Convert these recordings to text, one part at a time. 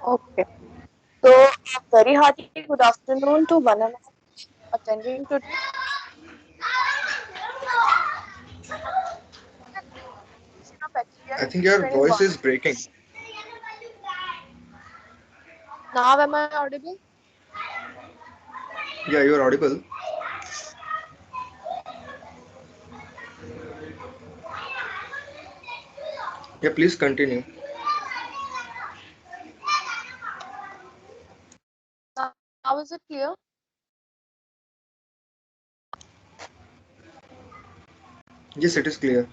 Okay. So, a very hearty good afternoon to one and all attending today. I think your voice is breaking. Now, am I audible? Yeah, you're audible. Yeah, please continue. Now, is it clear? Yes, it is clear.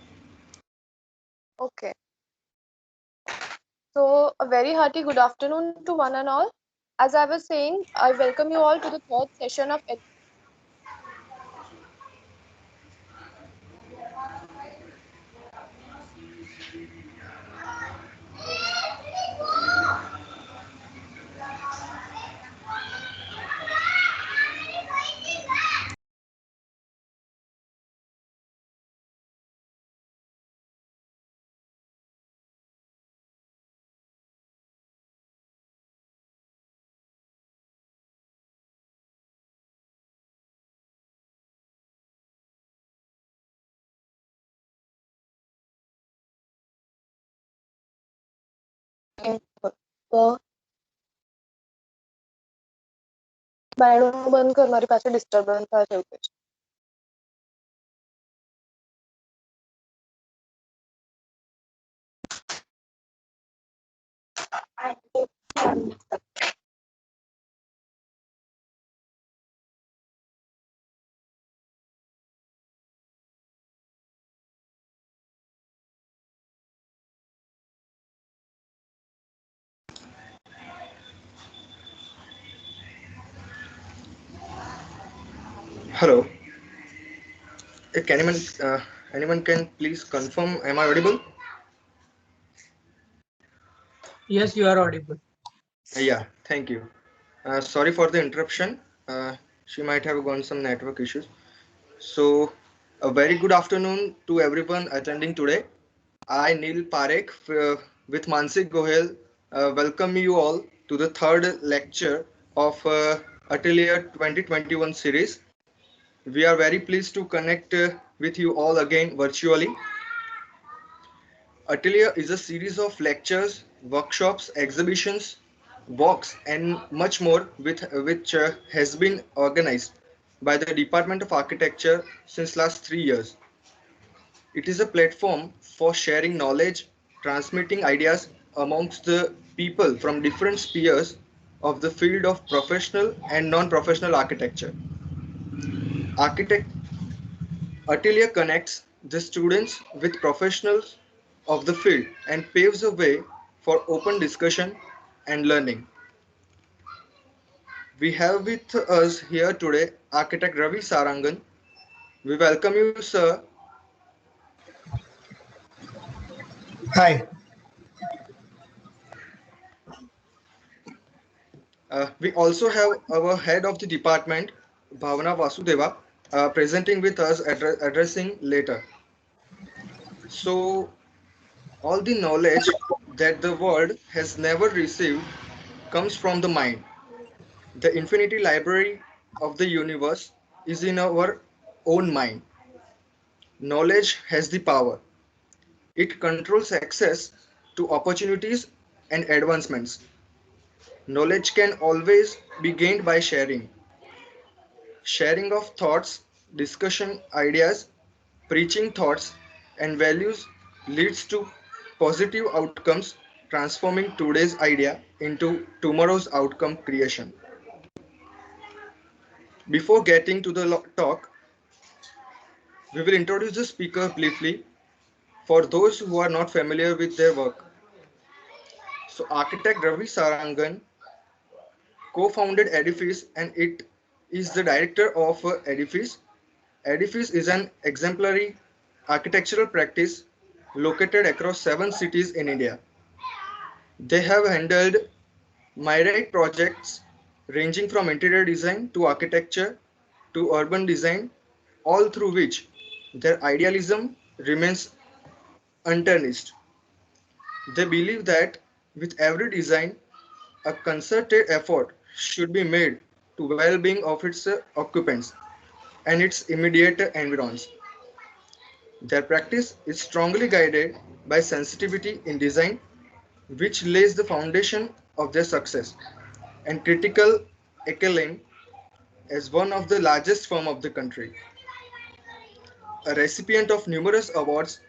Okay. So, a very hearty good afternoon to one and all. As I was saying, I welcome you all to the third session of बायणं बंद करणारी पाછી disturbance થાય છે એવું છે. Hello. Can anyone can please confirm? Am I audible? Yes, you are audible. Yeah, thank you. Sorry for the interruption. She might have gone some network issues. So, a very good afternoon to everyone attending today. I, Neil Parekh, with Mansi Gohel, welcome you all to the third lecture of Atelier 2021 series. We are very pleased to connect with you all again virtually. Atelier is a series of lectures, workshops, exhibitions, walks, and much more which has been organized by the Department of Architecture since last 3 years. It is a platform for sharing knowledge, transmitting ideas amongst the people from different spheres of the field of professional and non-professional architecture. Architect Atelier connects the students with professionals of the field and paves a way for open discussion and learning. We have with us here today architect Ravi Sarangan. We welcome you, sir. Hi. We also have our head of the department, Bhavana Vasudeva, presenting with us, addressing later. So, all the knowledge that the world has never received comes from the mind. The infinity library of the universe is in our own mind. Knowledge has the power. It controls access to opportunities and advancements. Knowledge can always be gained by sharing. Sharing of thoughts, discussion ideas, preaching thoughts and values leads to positive outcomes, transforming today's idea into tomorrow's outcome creation. Before getting to the talk, we will introduce the speaker briefly for those who are not familiar with their work. So, architect Ravi Sarangan co-founded Edifice and it is the director of Edifice. Edifice is an exemplary architectural practice located across 7 cities in India. They have handled myriad projects ranging from interior design to architecture to urban design, all through which their idealism remains untarnished. They believe that with every design, A concerted effort should be made to well-being of its occupants and its immediate environs. Their practice is strongly guided by sensitivity in design, which lays the foundation of their success, and critical acclaim as one of the largest firms of the country. A recipient of numerous awards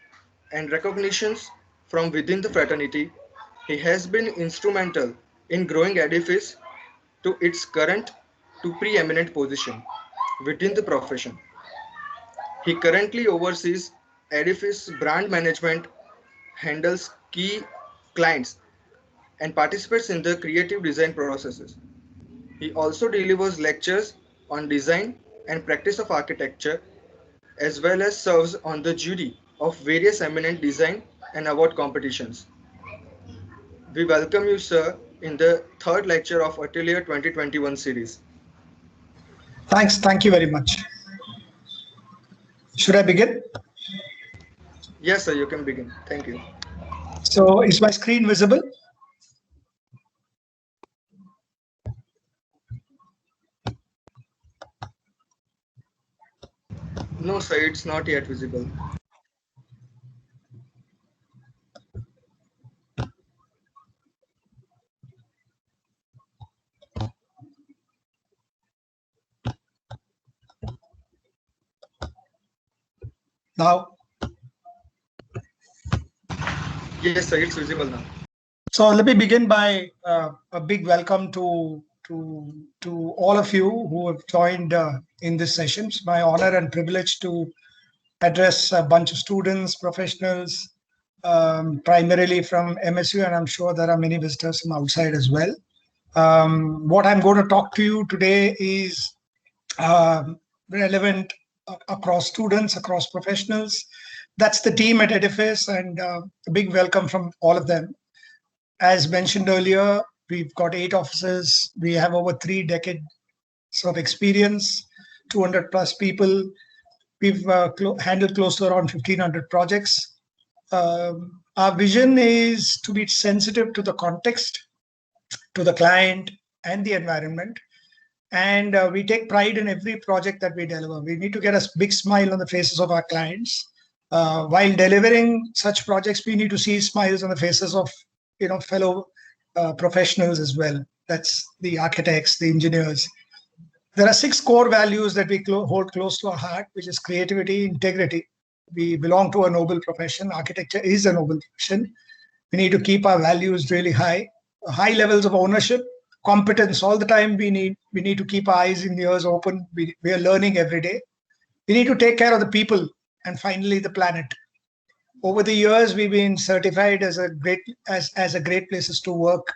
and recognitions from within the fraternity, he has been instrumental in growing edifice to its current to preeminent position within the profession. He currently oversees edifice brand management, handles key clients, and participates in the creative design processes. He also delivers lectures on design and practice of architecture, as well as serves on the jury of various eminent design and award competitions. We welcome you, sir, in the third lecture of Atelier 2021 series. Thanks. Thank you very much. Should I begin? Yes, sir, you can begin. Thank you. So is my screen visible? No, sir, it's not yet visible. Now, Yes, sir, it's visible now. so let me begin by a big welcome to all of you who have joined in this session. It's my honor and privilege to address a bunch of students, professionals, primarily from MSU, and I'm sure there are many visitors from outside as well. What I'm going to talk to you today is relevant across students, across professionals. That's the team at Edifice, and a big welcome from all of them. As mentioned earlier, we've got 8 offices. We have over 3 decades of experience, 200 plus people. We've handled close to around 1,500 projects. Our vision is to be sensitive to the context, to the client, and the environment. And we take pride in every project that we deliver. We need to get a big smile on the faces of our clients. While delivering such projects, we need to see smiles on the faces of fellow professionals as well. That's the architects, the engineers. There are 6 core values that we hold close to our heart, which is creativity, integrity. We belong to a noble profession. Architecture is a noble profession. We need to keep our values really high. High levels of ownership, competence all the time. We need to keep our eyes and ears open. We are learning every day. We need to take care of the people, and finally the planet. Over the years, we've been certified as a great places to work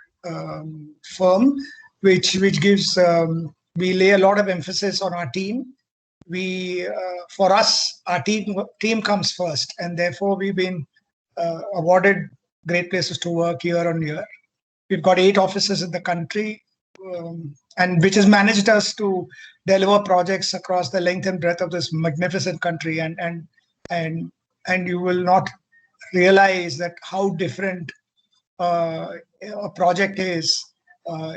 firm, which gives we lay a lot of emphasis on our team. For us, our team comes first, and therefore we've been awarded great places to work year on year. We've got 8 offices in the country, and which has managed us to deliver projects across the length and breadth of this magnificent country. And you will not realize that how different a project is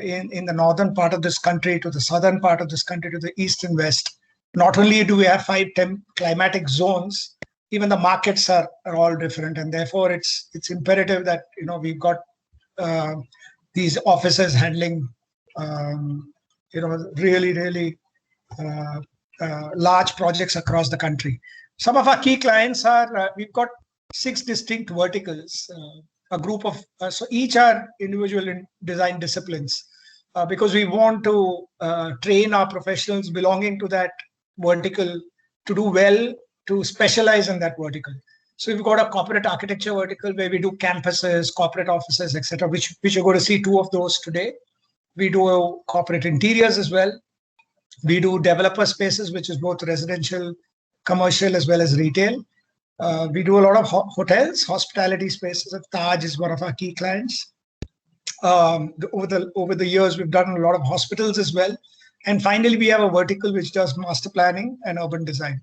in the northern part of this country to the southern part of this country to the east and west. Not only do we have 5 climatic zones, even the markets are all different, and therefore it's imperative that we've got these offices handling really large projects across the country. Some of our key clients are we've got 6 distinct verticals, a group of so each are individual in design disciplines, because we want to train our professionals belonging to that vertical to do well, to specialize in that vertical. So we've got a corporate architecture vertical where we do campuses, corporate offices, etc., which you're going to see 2 of those today. We do corporate interiors as well. We do developer spaces, which is both residential, commercial, as well as retail. We do a lot of hotels, hospitality spaces. Taj is one of our key clients. Over the years, we've done a lot of hospitals as well. And finally, we have a vertical which does master planning and urban design.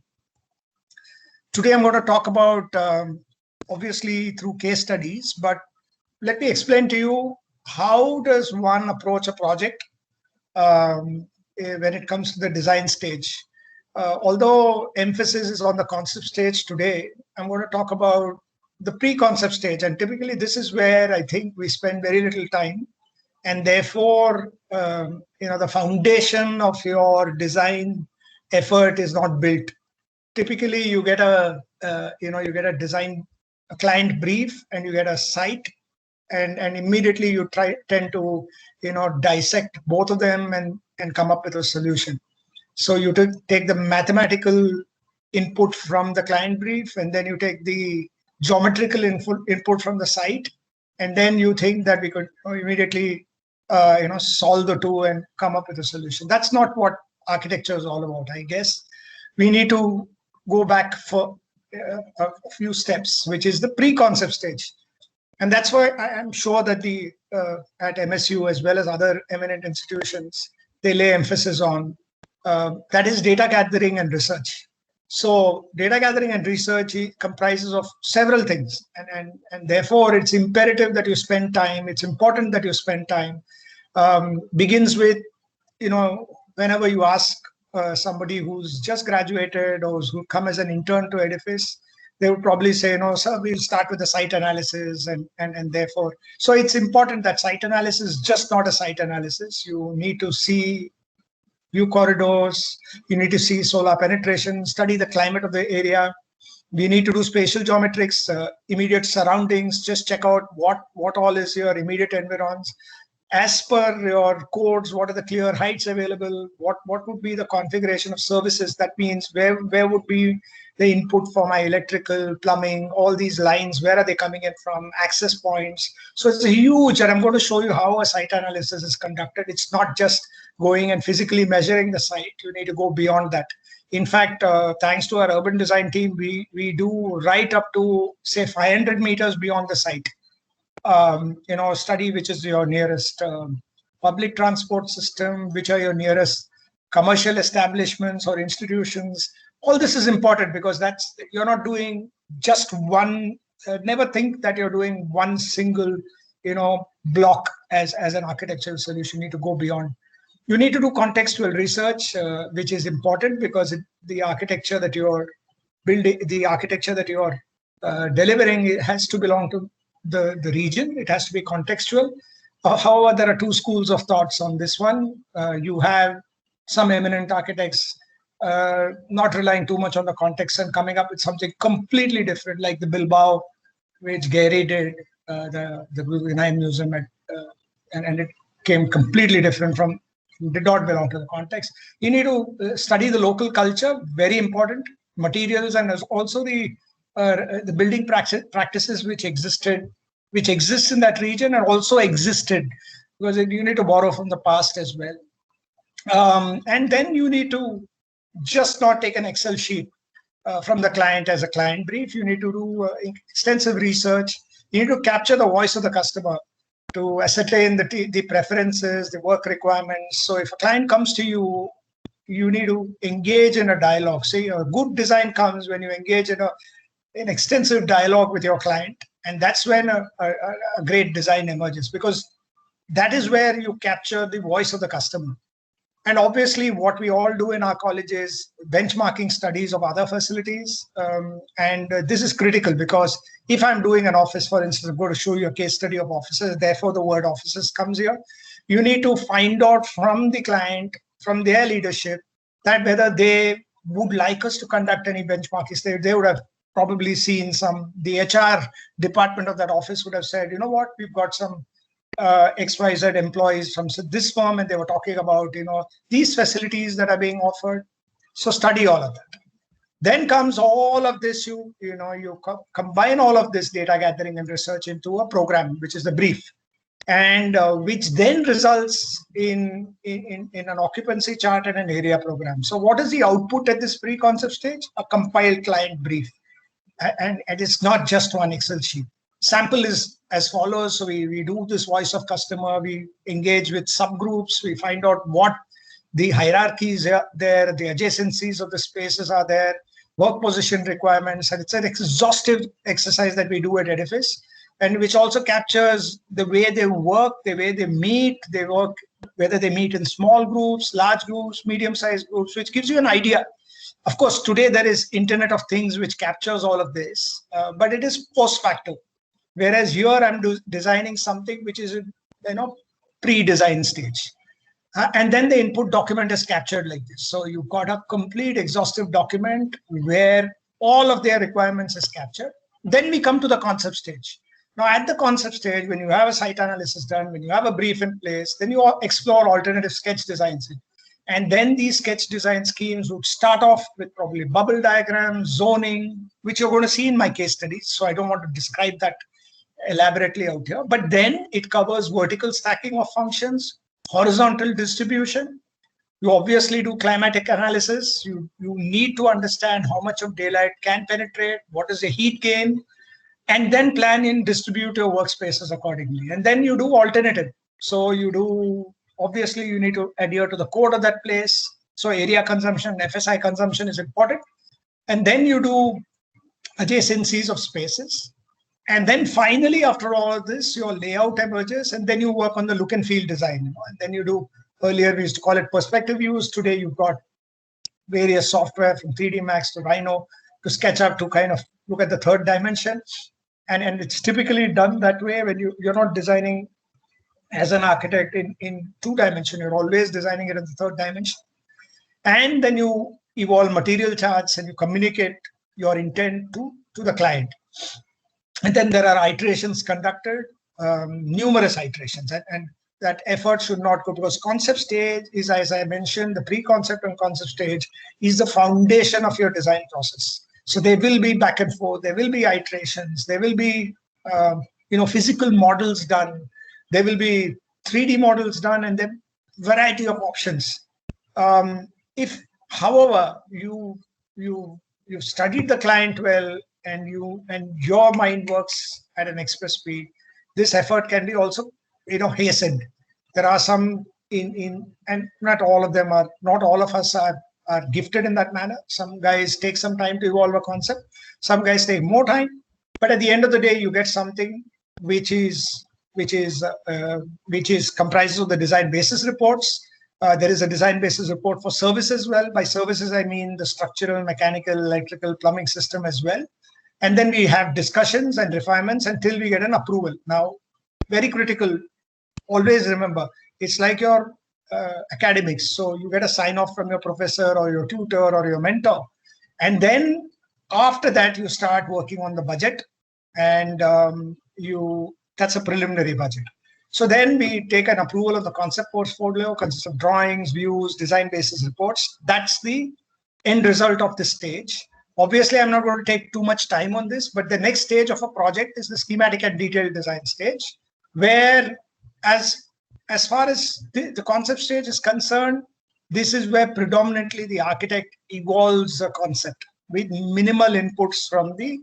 Today, I'm going to talk about, obviously, through case studies, but let me explain to you how does one approach a project when it comes to the design stage. Although emphasis is on the concept stage today, I'm going to talk about the pre-concept stage. And typically this is where I think we spend very little time. And therefore, the foundation of your design effort is not built. Typically, you get you get a design, a client brief, and you get a site, and immediately you tend to dissect both of them and come up with a solution. So you take the mathematical input from the client brief, and then you take the geometrical input from the site, and then you think that we could immediately solve the two and come up with a solution. That's not what architecture is all about. I guess we need to go back for a few steps, which is the pre-concept stage. And that's why I'm sure that at MSU, as well as other eminent institutions, they lay emphasis on that is data gathering and research. So data gathering and research comprises of several things, and therefore it's imperative that you spend time. It's important that you spend time. Begins with, whenever you ask somebody who's just graduated or who come as an intern to Edifice, they would probably say, no, sir, we'll start with the site analysis, and therefore, so it's important that site analysis is just not a site analysis. You need to see view corridors, you need to see solar penetration, study the climate of the area. We need to do spatial geometrics, immediate surroundings, just check out what all is your immediate environs. As per your codes, what are the clear heights available? What would be the configuration of services? That means where would be the input for my electrical, plumbing, all these lines, where are they coming in from, access points. So it's a huge, and I'm going to show you how a site analysis is conducted. It's not just going and physically measuring the site. You need to go beyond that. In fact, thanks to our urban design team, we do right up to, say, 500 meters beyond the site. Study which is your nearest public transport system, which are your nearest commercial establishments or institutions. All this is important because you're not doing just one. Never think that you're doing one single, block as an architectural solution. You need to go beyond. You need to do contextual research, which is important because the architecture that you're building, the architecture that you're delivering, it has to belong to the region. It has to be contextual. However, there are two schools of thoughts on this one. You have some eminent architects not relying too much on the context and coming up with something completely different, like the Bilbao, which Gary did, the Guggenheim Museum, and it came completely different from, did not belong to the context. You need to study the local culture, very important, materials, and also the building practices which exist in that region and also existed, because you need to borrow from the past as well. And then you need to just not take an Excel sheet from the client as a client brief. You need to do extensive research. You need to capture the voice of the customer to ascertain the preferences, the work requirements. So if a client comes to you, you need to engage in a dialogue. See, a good design comes when you engage in an extensive dialogue with your client. And that's when a great design emerges, because that is where you capture the voice of the customer. And obviously, what we all do in our college is benchmarking studies of other facilities. And this is critical because if I'm doing an office, for instance, I'm going to show you a case study of offices, therefore the word offices comes here. You need to find out from the client, from their leadership, that whether they would like us to conduct any benchmarking. They would have probably seen the HR department of that office would have said, you know what, we've got some XYZ employees from this firm, and they were talking about, these facilities that are being offered. So study all of that. Then comes all of this, you combine all of this data gathering and research into a program, which is the brief, and which then results in an occupancy chart and an area program. So what is the output at this pre-concept stage? A compiled client brief. And it's not just one Excel sheet. Sample is as follows. So we do this voice of customer, we engage with subgroups, we find out what the hierarchies are there, the adjacencies of the spaces are there, work position requirements, and it's an exhaustive exercise that we do at Edifice. and which also captures the way they work, the way they work, whether they meet in small groups, large groups, medium-sized groups, which gives you an idea. Of course, today there is Internet of Things which captures all of this, but it is post facto. Whereas here I'm designing something which is in, pre-design stage. And then the input document is captured like this. So you've got a complete exhaustive document where all of their requirements is captured. Then we come to the concept stage. Now, at the concept stage, when you have a site analysis done, when you have a brief in place, then you explore alternative sketch designs. And then these sketch design schemes would start off with probably bubble diagrams, zoning, which you're going to see in my case studies. So I don't want to describe that elaborately out here. But then it covers vertical stacking of functions, horizontal distribution. You obviously do climatic analysis. You need to understand how much of daylight can penetrate, what is the heat gain, and then plan in distribute your workspaces accordingly. And then you do alternative. So you do, obviously you need to adhere to the code of that place. So area consumption, FSI consumption is important. And then you do adjacencies of spaces. And then finally, after all of this, your layout emerges, and then you work on the look and feel design. And then you do, earlier we used to call it perspective views. Today you've got various software from 3D Max to Rhino to SketchUp to kind of look at the third dimension. And it's typically done that way when you're not designing as an architect in 2-dimension. You're always designing it in the third dimension. And then you evolve material charts and you communicate your intent to the client. And then there are iterations conducted, numerous iterations, and that effort should not go, because concept stage is, as I mentioned, the pre-concept and concept stage is the foundation of your design process. So there will be back and forth, there will be iterations, there will be physical models done, there will be 3D models done, and then variety of options. If, however, you've studied the client well, and your mind works at an express speed, this effort can be also hastened. There are some and not all of us are gifted in that manner. Some guys take some time to evolve a concept, some guys take more time, but at the end of the day you get something which comprises of the design basis reports. There is a design basis report for service as well. By services I mean the structural, mechanical, electrical, plumbing system as well. And then we have discussions and refinements until we get an approval. Now, very critical, always remember, it's like your academics. So you get a sign off from your professor or your tutor or your mentor. And then after that, you start working on the budget, and that's a preliminary budget. So then we take an approval of the concept portfolio, consists of drawings, views, design basis reports. That's the end result of this stage. Obviously, I'm not going to take too much time on this, but the next stage of a project is the schematic and detailed design stage, where as far as the concept stage is concerned, this is where predominantly the architect evolves a concept with minimal inputs from the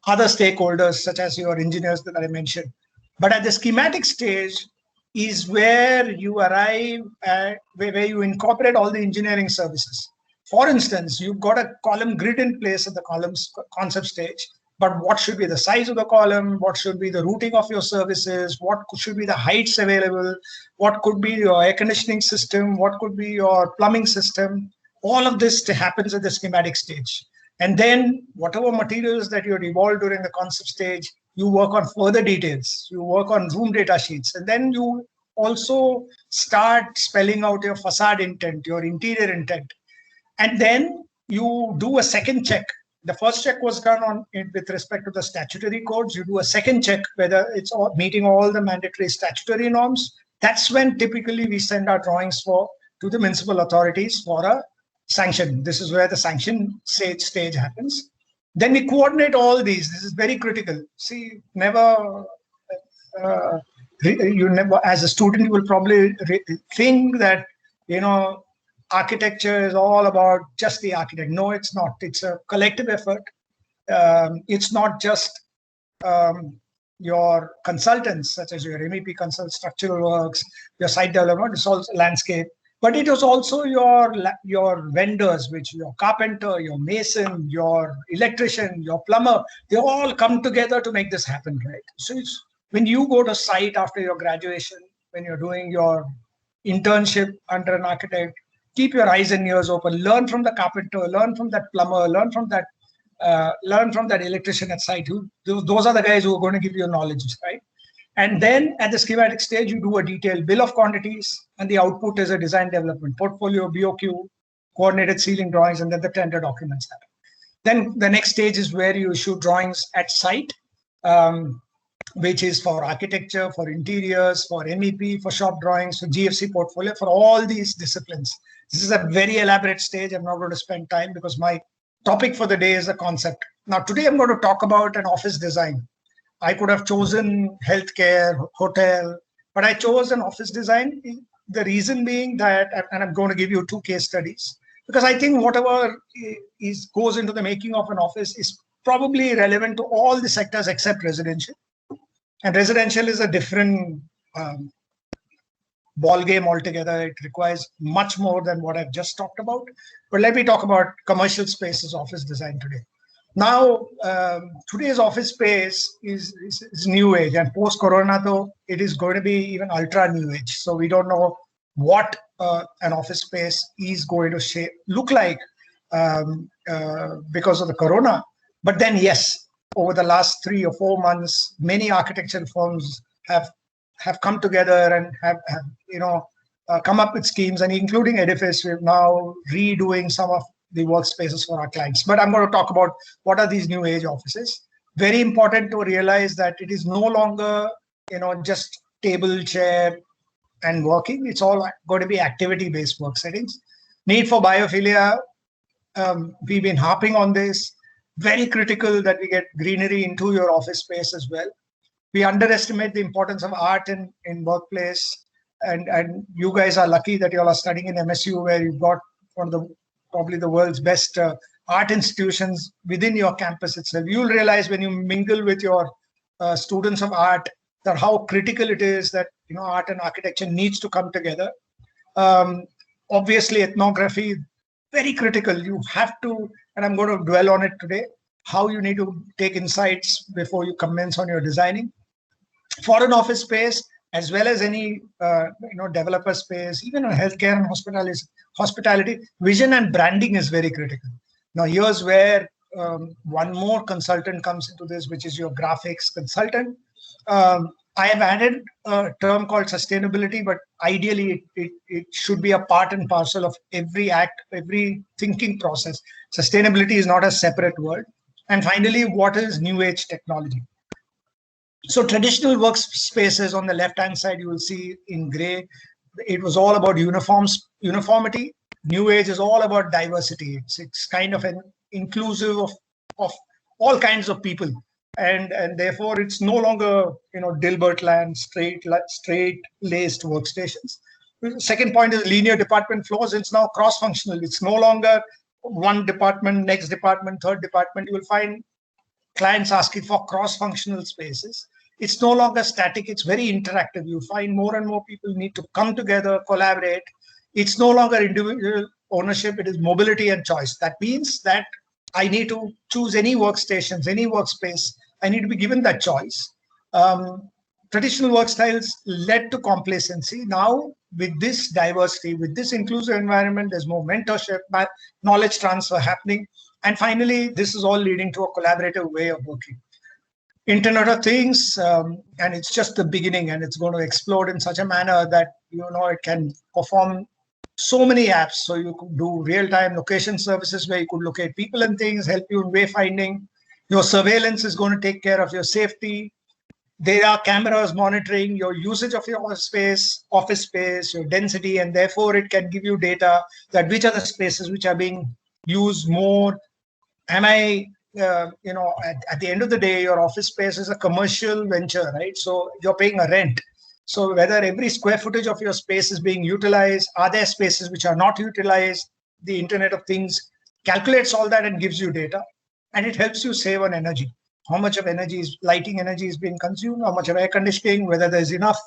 other stakeholders, such as your engineers that I mentioned. But at the schematic stage is where you arrive at, where you incorporate all the engineering services. For instance, you've got a column grid in place at the columns concept stage, but what should be the size of the column? What should be the routing of your services? What should be the heights available? What could be your air conditioning system? What could be your plumbing system? All of this happens at the schematic stage. And then whatever materials that you had evolved during the concept stage, you work on further details. You work on room data sheets. And then you also start spelling out your facade intent, your interior intent. And then you do a second check. The first check was done on with respect to the statutory codes. You do a second check whether it's meeting all the mandatory statutory norms. That's when typically we send our drawings to the municipal authorities for a sanction. This is where the sanction stage happens. Then we coordinate all these. This is very critical. See, you never, as a student, you will probably think that, architecture is all about just the architect. No, it's not. It's a collective effort. It's not just your consultants, such as your MEP consult, structural works, your site development. It's also landscape. But it was also your vendors, which your carpenter, your mason, your electrician, your plumber. They all come together to make this happen, right? So it's, when you go to site after your graduation, when you're doing your internship under an architect, keep your eyes and ears open. Learn from the carpenter, learn from that plumber, learn from that electrician at site. Those are the guys who are going to give you knowledge, right? And then at the schematic stage, you do a detailed bill of quantities, and the output is a design development portfolio, BOQ, coordinated ceiling drawings, and then the tender documents happen. Then the next stage is where you issue drawings at site, which is for architecture, for interiors, for MEP, for shop drawings, for GFC portfolio, for all these disciplines. This is a very elaborate stage. I'm not going to spend time because my topic for the day is a concept. Now, today I'm going to talk about an office design. I could have chosen healthcare, hotel, but I chose an office design. The reason being that, and I'm going to give you 2 case studies, because I think whatever goes into the making of an office is probably relevant to all the sectors except residential. And residential is a different ball game altogether. It requires much more than what I've just talked about. But let me talk about commercial spaces office design today. Now, today's office space is new age, and post-corona, though, it is going to be even ultra new age. So we don't know what an office space is going to look like because of the corona. But then, yes, over the last 3 or 4 months, many architectural firms have come together and have come up with schemes, and including Edifice, we're now redoing some of the workspaces for our clients. But I'm going to talk about what are these new age offices. Very important to realize that it is no longer, just table, chair, and working. It's all going to be activity-based work settings. Need for biophilia. We've been harping on this. Very critical that we get greenery into your office space as well. We underestimate the importance of art in workplace. And you guys are lucky that you all are studying in MSU, where you've got one of probably the world's best art institutions within your campus itself. You'll realize when you mingle with your students of art that how critical it is that art and architecture needs to come together. Obviously, ethnography, very critical. You have to, and I'm going to dwell on it today, how you need to take insights before you commence on your designing. For an office space, as well as any developer space, even in healthcare and hospitality, vision and branding is very critical. Now, here's where one more consultant comes into this, which is your graphics consultant. I have added a term called sustainability, but ideally it should be a part and parcel of every act, every thinking process. Sustainability is not a separate word. And finally, what is new age technology? So traditional workspaces on the left-hand side, you will see in gray, it was all about uniformity. New age is all about diversity. It's kind of an inclusive of all kinds of people. And therefore, it's no longer, Dilbert land, straight-laced workstations. The second point is linear department floors. It's now cross-functional. It's no longer one department, next department, third department. You will find clients asking for cross-functional spaces. It's no longer static. It's very interactive. You find more and more people need to come together, collaborate. It's no longer individual ownership. It is mobility and choice. That means that I need to choose any workstations, any workspace. I need to be given that choice. Traditional work styles led to complacency. Now, with this diversity, with this inclusive environment, there's more mentorship, knowledge transfer happening. And finally, this is all leading to a collaborative way of working. Internet of Things, and it's just the beginning, and it's going to explode in such a manner that, it can perform so many apps. So you could do real-time location services where you could locate people and things, help you in wayfinding. Your surveillance is going to take care of your safety. There are cameras monitoring your usage of your office space, your density, and therefore it can give you data that which are the spaces which are being used more. Am I, at the end of the day, your office space is a commercial venture, right? So you're paying a rent. So whether every square footage of your space is being utilized, are there spaces which are not utilized? The Internet of Things calculates all that and gives you data, and it helps you save on energy. How much of lighting energy is being consumed, how much of air conditioning, whether there's enough,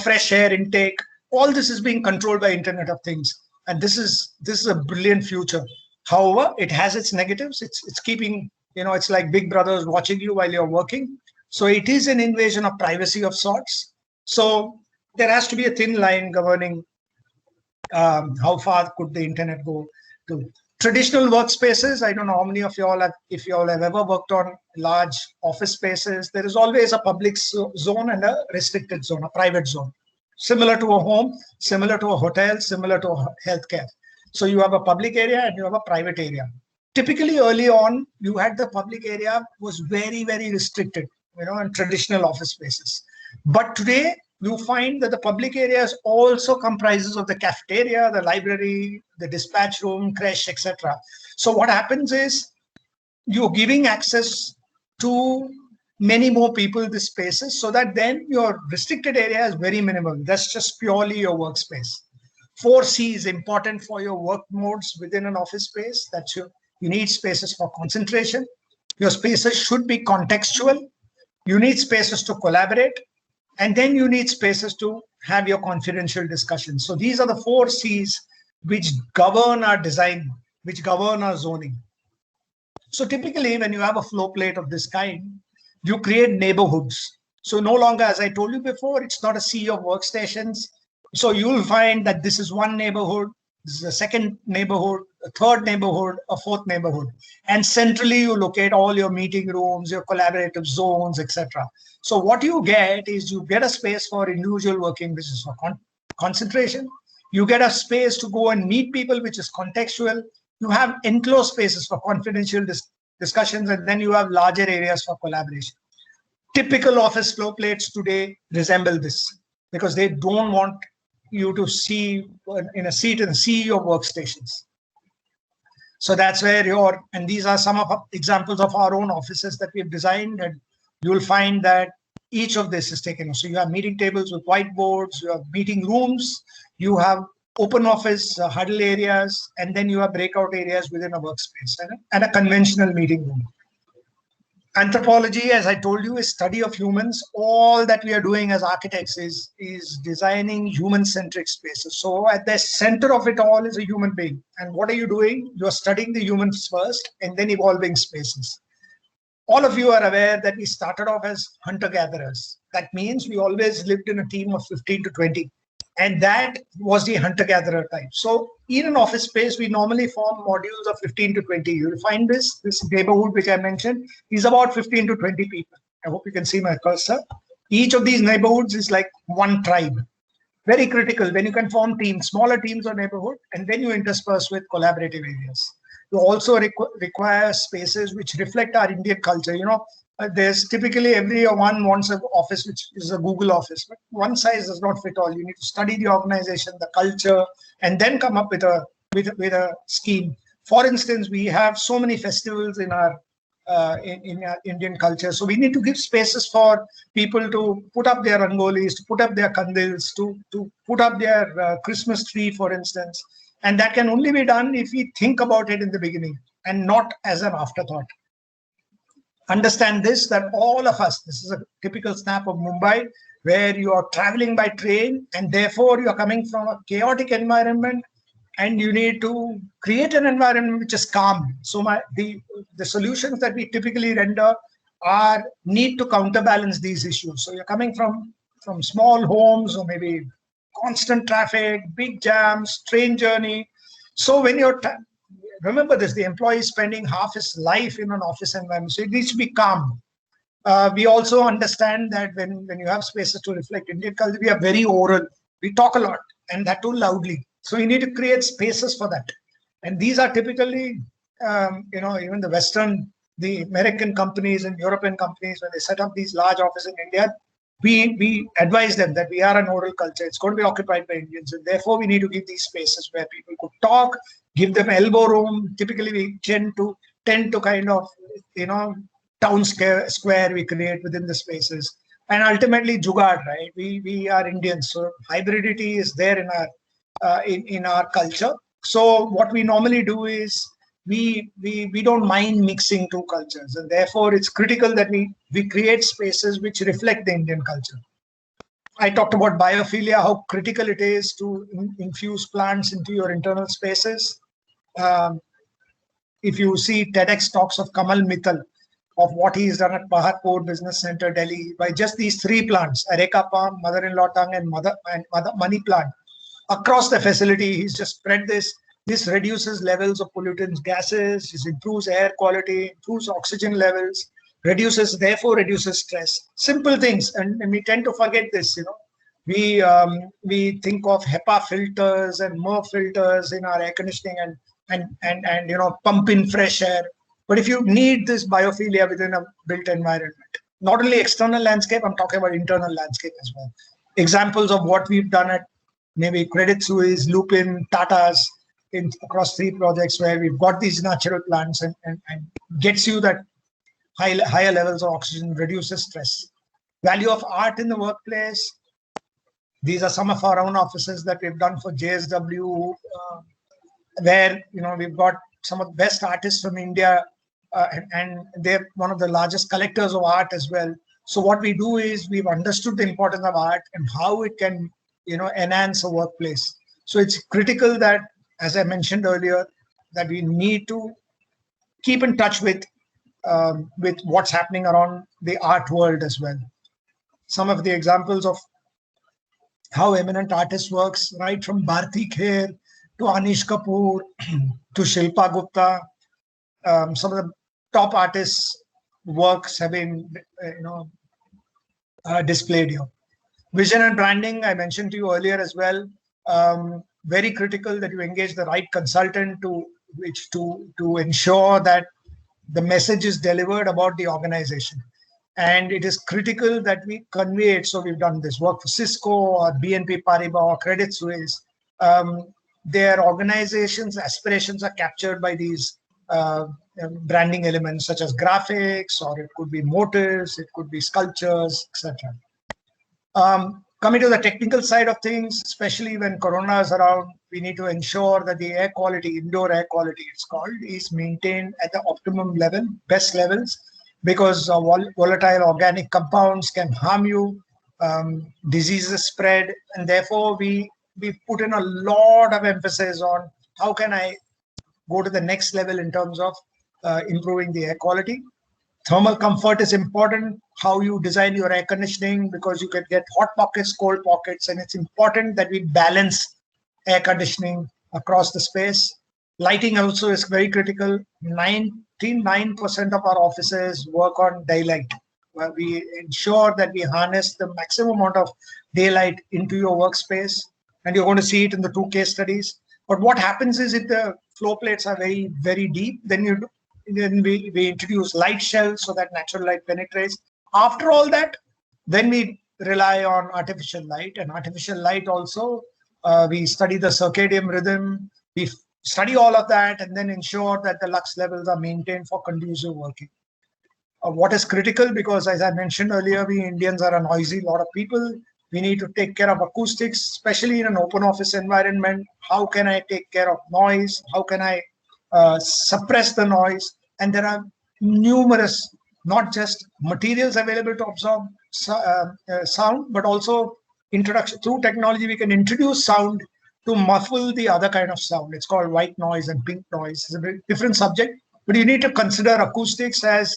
fresh air intake, All this is being controlled by Internet of Things, and this is a brilliant future. However, it has its negatives. It's keeping, it's like Big Brother's watching you while you're working. So it is an invasion of privacy of sorts. So there has to be a thin line governing how far could the internet go to. Traditional workspaces, I don't know how many of you all have, if you all have ever worked on large office spaces, there is always a public zone and a restricted zone, a private zone. Similar to a home, similar to a hotel, similar to a healthcare. So you have a public area and you have a private area. Typically early on, you had the public area was very, very restricted, in traditional office spaces. But today, you find that the public areas also comprises of the cafeteria, the library, the dispatch room, creche, etc. So what happens is you're giving access to many more people these spaces, so that then your restricted area is very minimal. That's just purely your workspace. 4C is important for your work modes within an office space. That you need spaces for concentration. Your spaces should be contextual. You need spaces to collaborate. And then you need spaces to have your confidential discussions. So these are the 4 C's which govern our design, which govern our zoning. So typically when you have a flow plate of this kind, you create neighborhoods. So no longer, as I told you before, it's not a sea of workstations. So you'll find that this is one neighborhood, this is a second neighborhood, a third neighborhood, a fourth neighborhood. And centrally you locate all your meeting rooms, your collaborative zones, etc. So what you get is you get a space for individual working, which is for concentration. You get a space to go and meet people, which is contextual. You have enclosed spaces for confidential discussions, and then you have larger areas for collaboration. Typical office flow plates today resemble this because they don't want you to see in a seat and see your workstations. So that's where and these are some of examples of our own offices that we've designed, and you'll find that each of this is taken. So you have meeting tables with whiteboards, you have meeting rooms, you have open office huddle areas, and then you have breakout areas within a workspace and a conventional meeting room. Anthropology, as I told you, is study of humans. All that we are doing as architects is designing human-centric spaces. So at the center of it all is a human being. And what are you doing? You're studying the humans first and then evolving spaces. All of you are aware that we started off as hunter-gatherers. That means we always lived in a team of 15 to 20. And that was the hunter-gatherer type. So in an office space, we normally form modules of 15 to 20. You'll find this neighborhood, which I mentioned, is about 15 to 20 people. I hope you can see my cursor. Each of these neighborhoods is like one tribe. Very critical when you can form teams, smaller teams or neighborhood, and then you intersperse with collaborative areas. You also require spaces which reflect our Indian culture. There's typically everyone wants an office which is a Google office, but one size does not fit all. You need to study the organization, the culture, and then come up with a scheme. For instance, we have so many festivals in our Indian culture, so we need to give spaces for people to put up their rangolis, to put up their kandils, to put up their Christmas tree, for instance. And that can only be done if we think about it in the beginning and not as an afterthought. Understand this, that all of us, this is a typical snap of Mumbai, where you are traveling by train and therefore you're coming from a chaotic environment and you need to create an environment which is calm. So the solutions that we typically render need to counterbalance these issues. So you're coming from small homes or maybe constant traffic, big jams, train journey. So when you're remember this, the employee is spending half his life in an office environment, so it needs to be calm. We also understand that when you have spaces to reflect Indian culture, we are very oral. We talk a lot, and that too loudly. So you need to create spaces for that. And these are typically, even the American companies and European companies, when they set up these large offices in India, we advise them that we are an oral culture. It's going to be occupied by Indians, and therefore we need to give these spaces where people could talk, give them elbow room. Typically, we tend to kind of, town square we create within the spaces. And ultimately, jugaad, right? We are Indians, so hybridity is there in our culture. So what we normally do is we don't mind mixing two cultures, and therefore it's critical that we create spaces which reflect the Indian culture. I talked about biophilia, how critical it is to infuse plants into your internal spaces. Um, if you see TEDx talks of Kamal Mittal, of what he's done at Paharpur Business Center, Delhi, by just these three plants, Areca palm, mother-in-law tongue, and mother money plant. Across the facility, he's just spread this. This reduces levels of pollutants, gases, it improves air quality, improves oxygen levels, therefore reduces stress. Simple things, and we tend to forget this, we think of HEPA filters and MERV filters in our air conditioning and pump in fresh air. But if you need this biophilia within a built environment, not only external landscape, I'm talking about internal landscape as well. Examples of what we've done at maybe Credit Suisse, Lupin, Tata's across 3 projects where we've got these natural plants and gets you that higher levels of oxygen, reduces stress. Value of art in the workplace. These are some of our own offices that we've done for JSW, where we've got some of the best artists from India, and they're one of the largest collectors of art as well. So what we do is we've understood the importance of art and how it can enhance a workplace. So it's critical that, as I mentioned earlier, that we need to keep in touch with what's happening around the art world as well. Some of the examples of how eminent artist works, right from Bharti Kher to Anish Kapoor to Shilpa Gupta. Some of the top artists' works have been displayed here. Vision and branding, I mentioned to you earlier as well. Very critical that you engage the right consultant to ensure that the message is delivered about the organization. And it is critical that we convey it. So we've done this work for Cisco or BNP Paribas or Credit Suisse. Their organizations' aspirations are captured by these branding elements such as graphics, or it could be motifs, it could be sculptures, etc. Coming to the technical side of things, especially when Corona is around, we need to ensure that the air quality, indoor air quality it's called, is maintained at the optimum level, best levels, because volatile organic compounds can harm you, diseases spread, and therefore we put in a lot of emphasis on how can I go to the next level in terms of improving the air quality. Thermal comfort is important, how you design your air conditioning, because you can get hot pockets, cold pockets, and it's important that we balance air conditioning across the space. Lighting also is very critical. 99% of our offices work on daylight, where we ensure that we harness the maximum amount of daylight into your workspace. And you're going to see it in the 2 case studies. But what happens is if the floor plates are very, very deep, then we introduce light shells so that natural light penetrates. After all that, then we rely on artificial light. And artificial light also, we study the circadian rhythm. We study all of that and then ensure that the lux levels are maintained for conducive working. What is critical, because as I mentioned earlier, we Indians are a noisy lot of people. We need to take care of acoustics, especially in an open office environment. How can I take care of noise? How can I suppress the noise? And there are numerous, not just materials available to absorb sound, but also introduction through technology. We can introduce sound to muffle the other kind of sound. It's called white noise and pink noise. It's a very different subject, but you need to consider acoustics as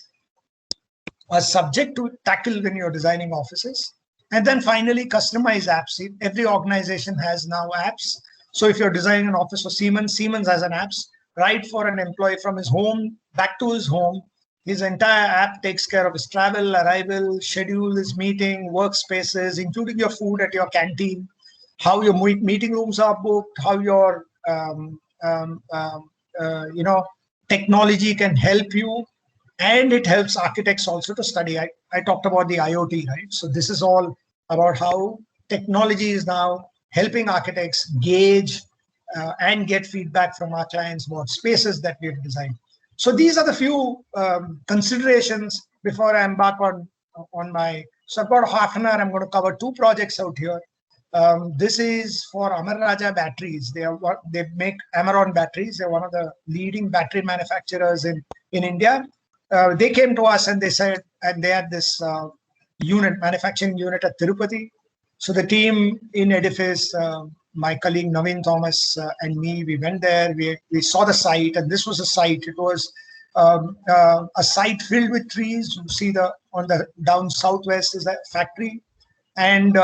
a subject to tackle when you're designing offices. And then finally, customize apps. Every organization has now apps. So if you're designing an office for Siemens, Siemens has an apps, right, for an employee from his home back to his home. His entire app takes care of his travel, arrival, schedule, his meeting, workspaces, including your food at your canteen, how your meeting rooms are booked, how your technology can help you. And it helps architects also to study. I talked about the IoT, right? So this is all about how technology is now helping architects gauge and get feedback from our clients about spaces that we've designed. So these are the few considerations before I embark on my. So I've got half an hour. I'm going to cover 2 projects out here. This is for Amar Raja batteries. They make Amaron batteries. They're one of the leading battery manufacturers in India. They came to us and they said, and they had this manufacturing unit at Tirupati. So the team in edifice, my colleague Naveen Thomas and me, we went there. We saw the site, and this was a site. It was a site filled with trees. You see the on the down southwest is a factory, and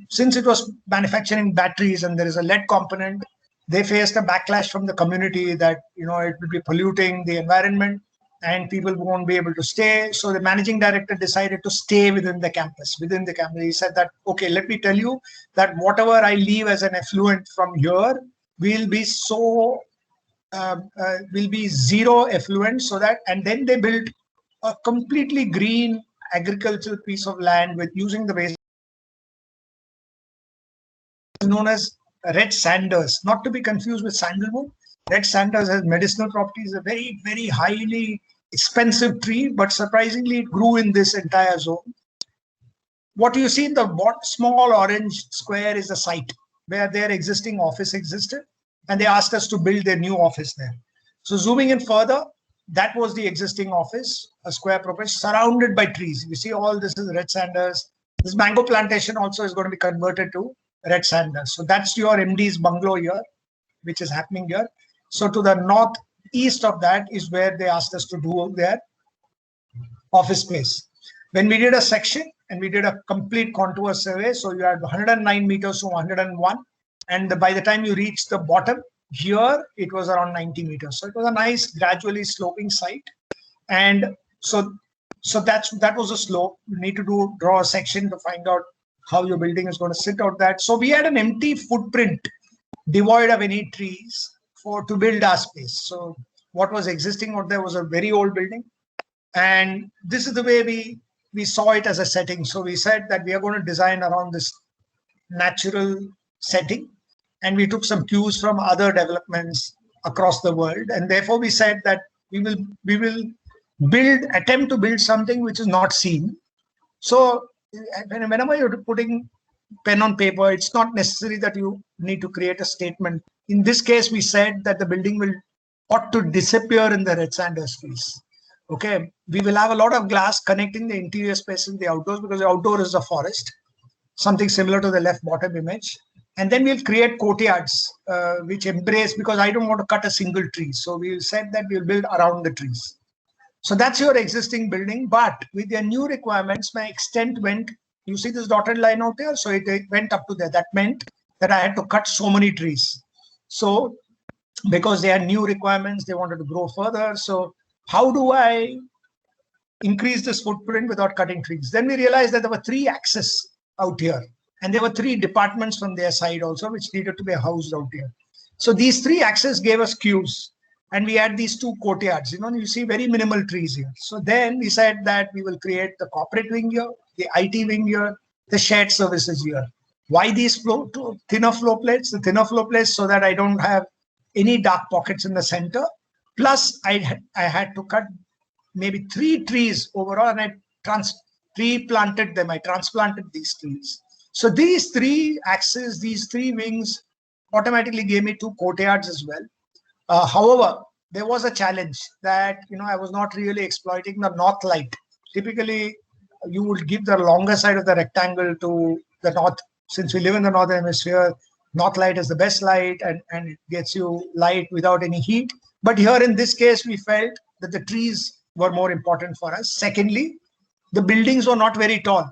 since it was manufacturing batteries and there is a lead component, they faced a backlash from the community that it will be polluting the environment and people won't be able to stay. So the managing director decided to stay within the campus. He said that, okay, let me tell you that whatever I leave as an effluent from here will be will be zero effluent, so that, and then they built a completely green agricultural piece of land with using the waste known as red sanders, not to be confused with sandalwood. Red sanders has medicinal properties, a very, very highly expensive tree, but surprisingly it grew in this entire zone. What you see in the small orange square is the site where their existing office existed, and they asked us to build their new office there. So zooming in further, that was the existing office, a square property surrounded by trees. You see all this is red sanders. This mango plantation also is going to be converted to red sanders. So that's your MD's bungalow here, which is happening here. So to the northeast of that is where they asked us to do their office space. When we did a section and we did a complete contour survey, so you had 109 meters to 101, and by the time you reach the bottom here, it was around 90 meters. So it was a nice gradually sloping site, and so that was a slope. You need to draw a section to find out how your building is going to sit out that. So we had an empty footprint devoid of any trees to build our space. So what was existing out there was a very old building, and this is the way we saw it as a setting. So we said that we are going to design around this natural setting, and we took some cues from other developments across the world, and therefore we said that we will attempt to build something which is not seen. So whenever you're putting pen on paper, it's not necessary that you need to create a statement. In this case, we said that the building ought to disappear in the red sanders trees. Okay, we will have a lot of glass connecting the interior space and the outdoors, because the outdoor is a forest, something similar to the left bottom image. And then we'll create courtyards which embrace, because I don't want to cut a single tree. So we said that we'll build around the trees. So that's your existing building, but with their new requirements, my extent went, you see this dotted line out here? So it went up to there. That meant that I had to cut so many trees. So because they had new requirements, they wanted to grow further. So how do I increase this footprint without cutting trees? Then we realized that there were 3 axes out here, and there were 3 departments from their side also, which needed to be housed out here. So these 3 axes gave us cues, and we had these 2 courtyards. You see very minimal trees here. So then we said that we will create the corporate wing here, the IT wing here, the shared services here. Why these thinner floor plates? The thinner floor plates so that I don't have any dark pockets in the center. Plus, I had to cut maybe 3 trees overall, and I transplanted them. I transplanted these trees. So these 3 axes, these 3 wings automatically gave me 2 courtyards as well. However, there was a challenge that I was not really exploiting the north light. Typically, you would give the longer side of the rectangle to the north. Since we live in the northern hemisphere, north light is the best light, and it gets you light without any heat. But here in this case, we felt that the trees were more important for us. Secondly, the buildings were not very tall.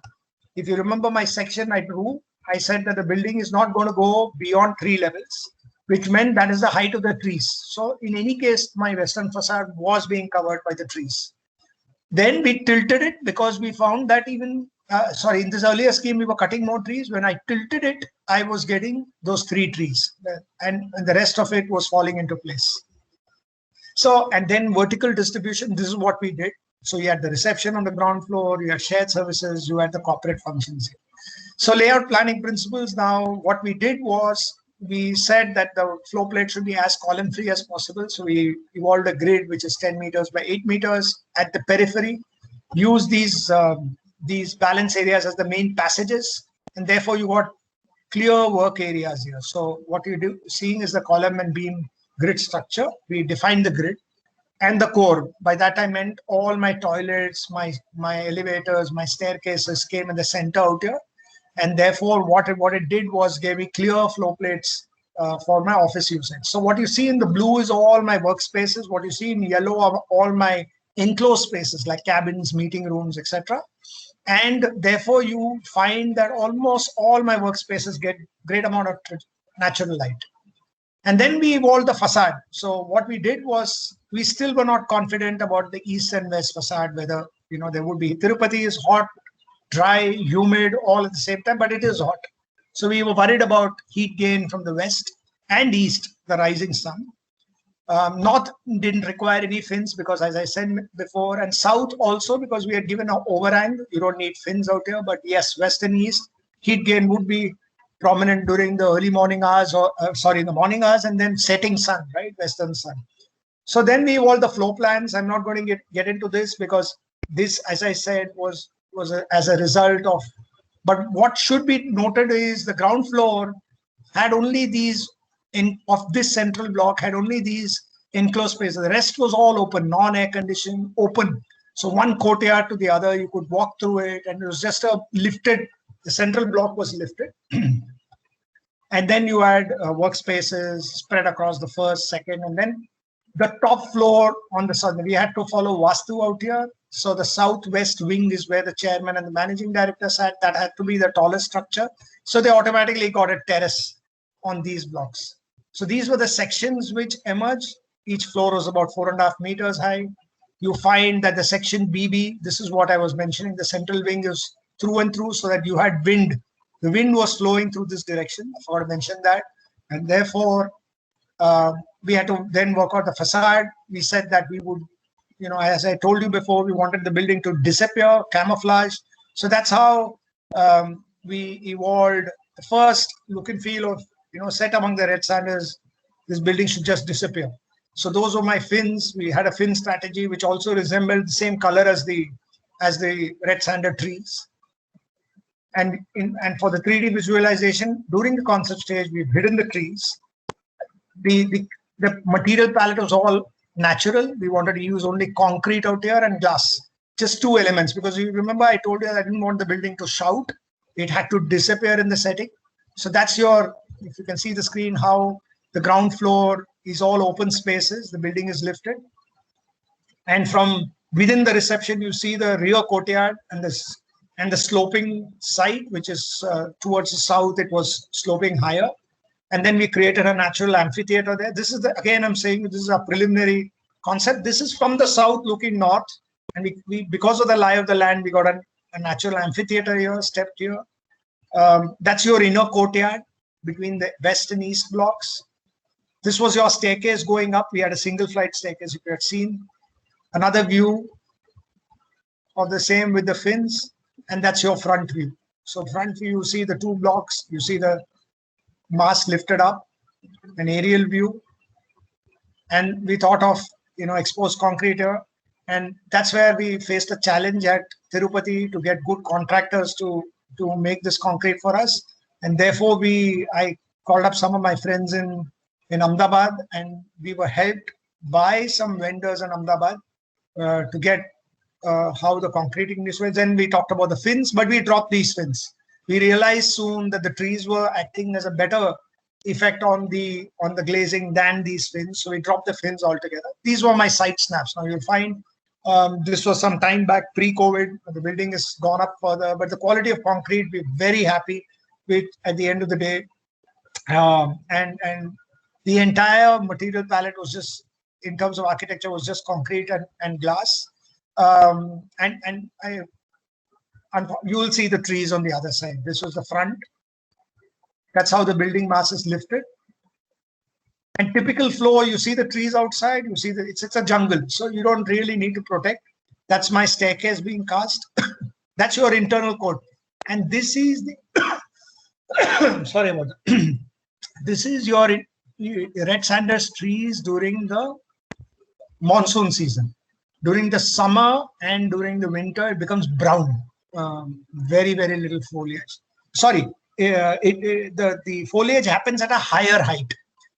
If you remember my section I drew, I said that the building is not going to go beyond 3 levels, which meant that is the height of the trees. So in any case, my western facade was being covered by the trees. Then we tilted it, because we found that even, in this earlier scheme, we were cutting more trees. When I tilted it, I was getting those 3 trees, and the rest of it was falling into place. So, and then vertical distribution, this is what we did. So you had the reception on the ground floor, you had shared services, you had the corporate functions here. So layout planning principles, now what we did was, we said that the floor plate should be as column free as possible. So we evolved a grid which is 10 meters by 8 meters at the periphery. Use these balance areas as the main passages, and therefore you got clear work areas here. So what you seeing is the column and beam grid structure. We defined the grid and the core. By that I meant all my toilets, my elevators, my staircases came in the center out here. And therefore, what it did was gave me clear flow plates for my office usage. So what you see in the blue is all my workspaces. What you see in yellow are all my enclosed spaces like cabins, meeting rooms, etc. And therefore, you find that almost all my workspaces get great amount of natural light. And then we evolved the facade. So what we did was we still were not confident about the east and west facade, whether there would be. Tirupati is hot, dry, humid, all at the same time, but it is hot. So we were worried about heat gain from the west and east, the rising sun. North didn't require any fins because, as I said before, and south also because we had given an overhang. You don't need fins out here, but yes, west and east, heat gain would be prominent during the early morning hours, or the morning hours, and then setting sun, right, western sun. So then we evolved the floor plans. I'm not going to get into this because this, as I said, was as a result of. But what should be noted is the ground floor had only these of this central block had only these enclosed spaces. The rest was all open, non-air conditioned, open. So one courtyard to the other, you could walk through it, and it was just a lifted. The central block was lifted, and then you had workspaces spread across the first, second, and then the top floor on the southern. We had to follow Vastu out here. So the southwest wing is where the chairman and the managing director sat. That had to be the tallest structure. So they automatically got a terrace on these blocks. So these were the sections which emerged. Each floor was about 4.5 meters high. You find that the section BB, this is what I was mentioning, the central wing is through and through so that you had wind. The wind was flowing through this direction. I forgot to mention that. And therefore, we had to then work out the facade. We said that we would, as I told you before, we wanted the building to disappear, camouflage. So that's how we evolved the first look and feel of, set among the red sanders, this building should just disappear. So those were my fins. We had a fin strategy, which also resembled the same color as the red sander trees. And for the 3D visualization, during the concept stage, we've hidden the trees. The material palette was all natural. We wanted to use only concrete out here and glass, just two elements. Because you remember I told you that I didn't want the building to shout. It had to disappear in the setting. So that's if you can see the screen, how the ground floor is all open spaces. The building is lifted. And from within the reception, you see the rear courtyard and the sloping side, which is towards the south. It was sloping higher. And then we created a natural amphitheater there. This is again, I'm saying this is a preliminary concept. This is from the south looking north. And we because of the lie of the land, we got a natural amphitheater here, stepped here. That's your inner courtyard between the west and east blocks. This was your staircase going up. We had a single flight staircase, if you had seen. Another view of the same with the fins. And that's your front view. So front view, you see the two blocks. You see the mast lifted up, an aerial view. And we thought of, exposed concrete here. And that's where we faced a challenge at Tirupati to get good contractors to make this concrete for us. And therefore, I called up some of my friends in Ahmedabad, and we were helped by some vendors in Ahmedabad to get how the concreting this was. Then we talked about the fins, but we dropped these fins. We realized soon that the trees were acting as a better effect on the glazing than these fins. So we dropped the fins altogether. These were my site snaps. Now you'll find this was some time back pre-COVID. The building has gone up further, but the quality of concrete, we're very happy with at the end of the day. And the entire material palette was just, in terms of architecture, was just concrete and glass. You will see the trees on the other side. This was the front. That's how the building mass is lifted. And typical floor, you see the trees outside. You see it's a jungle, so you don't really need to protect. That's my staircase being cast. That's your internal court. And this is the sorry about that. This is your red sanders trees during the monsoon season. During the summer and during the winter, it becomes brown. Very, very little foliage. Sorry, the foliage happens at a higher height.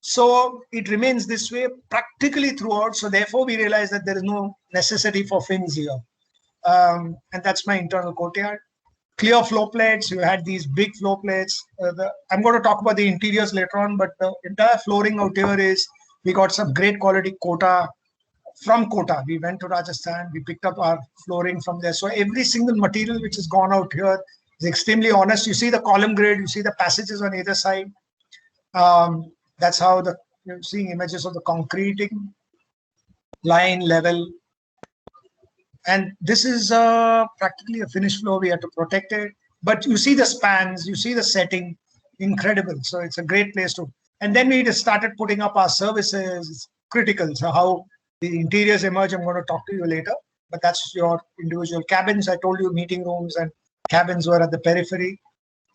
So it remains this way practically throughout. So therefore, we realize that there is no necessity for fins here. And that's my internal courtyard. clear flow plates. You had these big flow plates. I'm going to talk about the interiors later on, but the entire flooring out here is, we got some great quality Kota. From Kota, we went to Rajasthan, we picked up our flooring from there. So every single material which has gone out here is extremely honest. You see the column grade, you see the passages on either side. That's how you're seeing images of the concreting, line, level. And this is practically a finished floor. We have to protect it. But you see the spans, you see the setting, incredible. So it's a great place to. And then we just started putting up our services. It's critical. So how the interiors emerge, I'm going to talk to you later. But that's your individual cabins. I told you meeting rooms and cabins were at the periphery.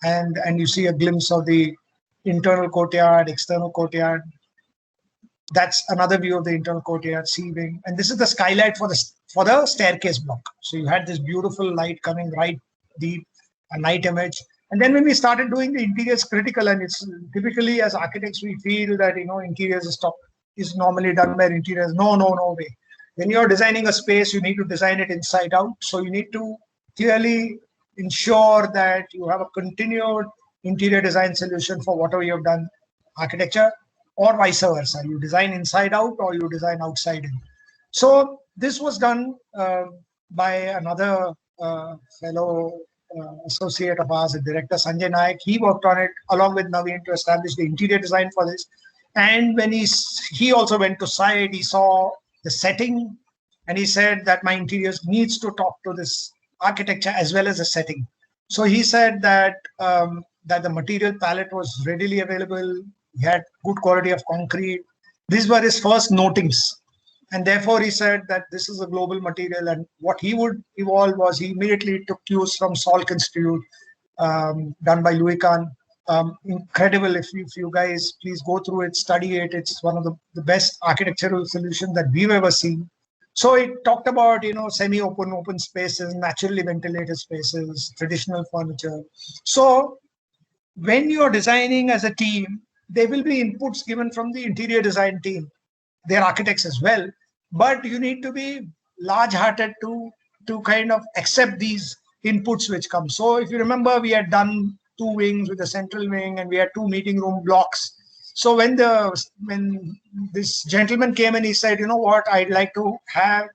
And you see a glimpse of the internal courtyard, external courtyard. That's another view of the internal courtyard, sea wing. And this is the skylight for the staircase block. So you had this beautiful light coming right deep, a night image. And then when we started doing the interiors critical, and it's typically as architects, we feel that, interiors is normally done by interiors. No way. When you're designing a space, you need to design it inside out. So you need to clearly ensure that you have a continued interior design solution for whatever you've done, architecture, or vice versa. You design inside out or you design outside in. So this was done by another fellow associate of ours, the director Sanjay Nayak. He worked on it along with Naveen to establish the interior design for this. And when he also went to site, he saw the setting and he said that my interiors needs to talk to this architecture as well as the setting. So he said that that the material palette was readily available. He had good quality of concrete. These were his first notings. And therefore, he said that this is a global material. And what he would evolve was he immediately took cues from Salk Institute, done by Louis Kahn. Incredible. If you guys please go through it, study it. It's one of the best architectural solutions that we've ever seen. So it talked about, semi-open, open spaces, naturally ventilated spaces, traditional furniture. So when you're designing as a team, there will be inputs given from the interior design team. They're architects as well, but you need to be large-hearted to kind of accept these inputs which come. So if you remember, we had done 2 wings with a central wing and we had 2 meeting room blocks. So when this gentleman came and he said, what, I'd like to have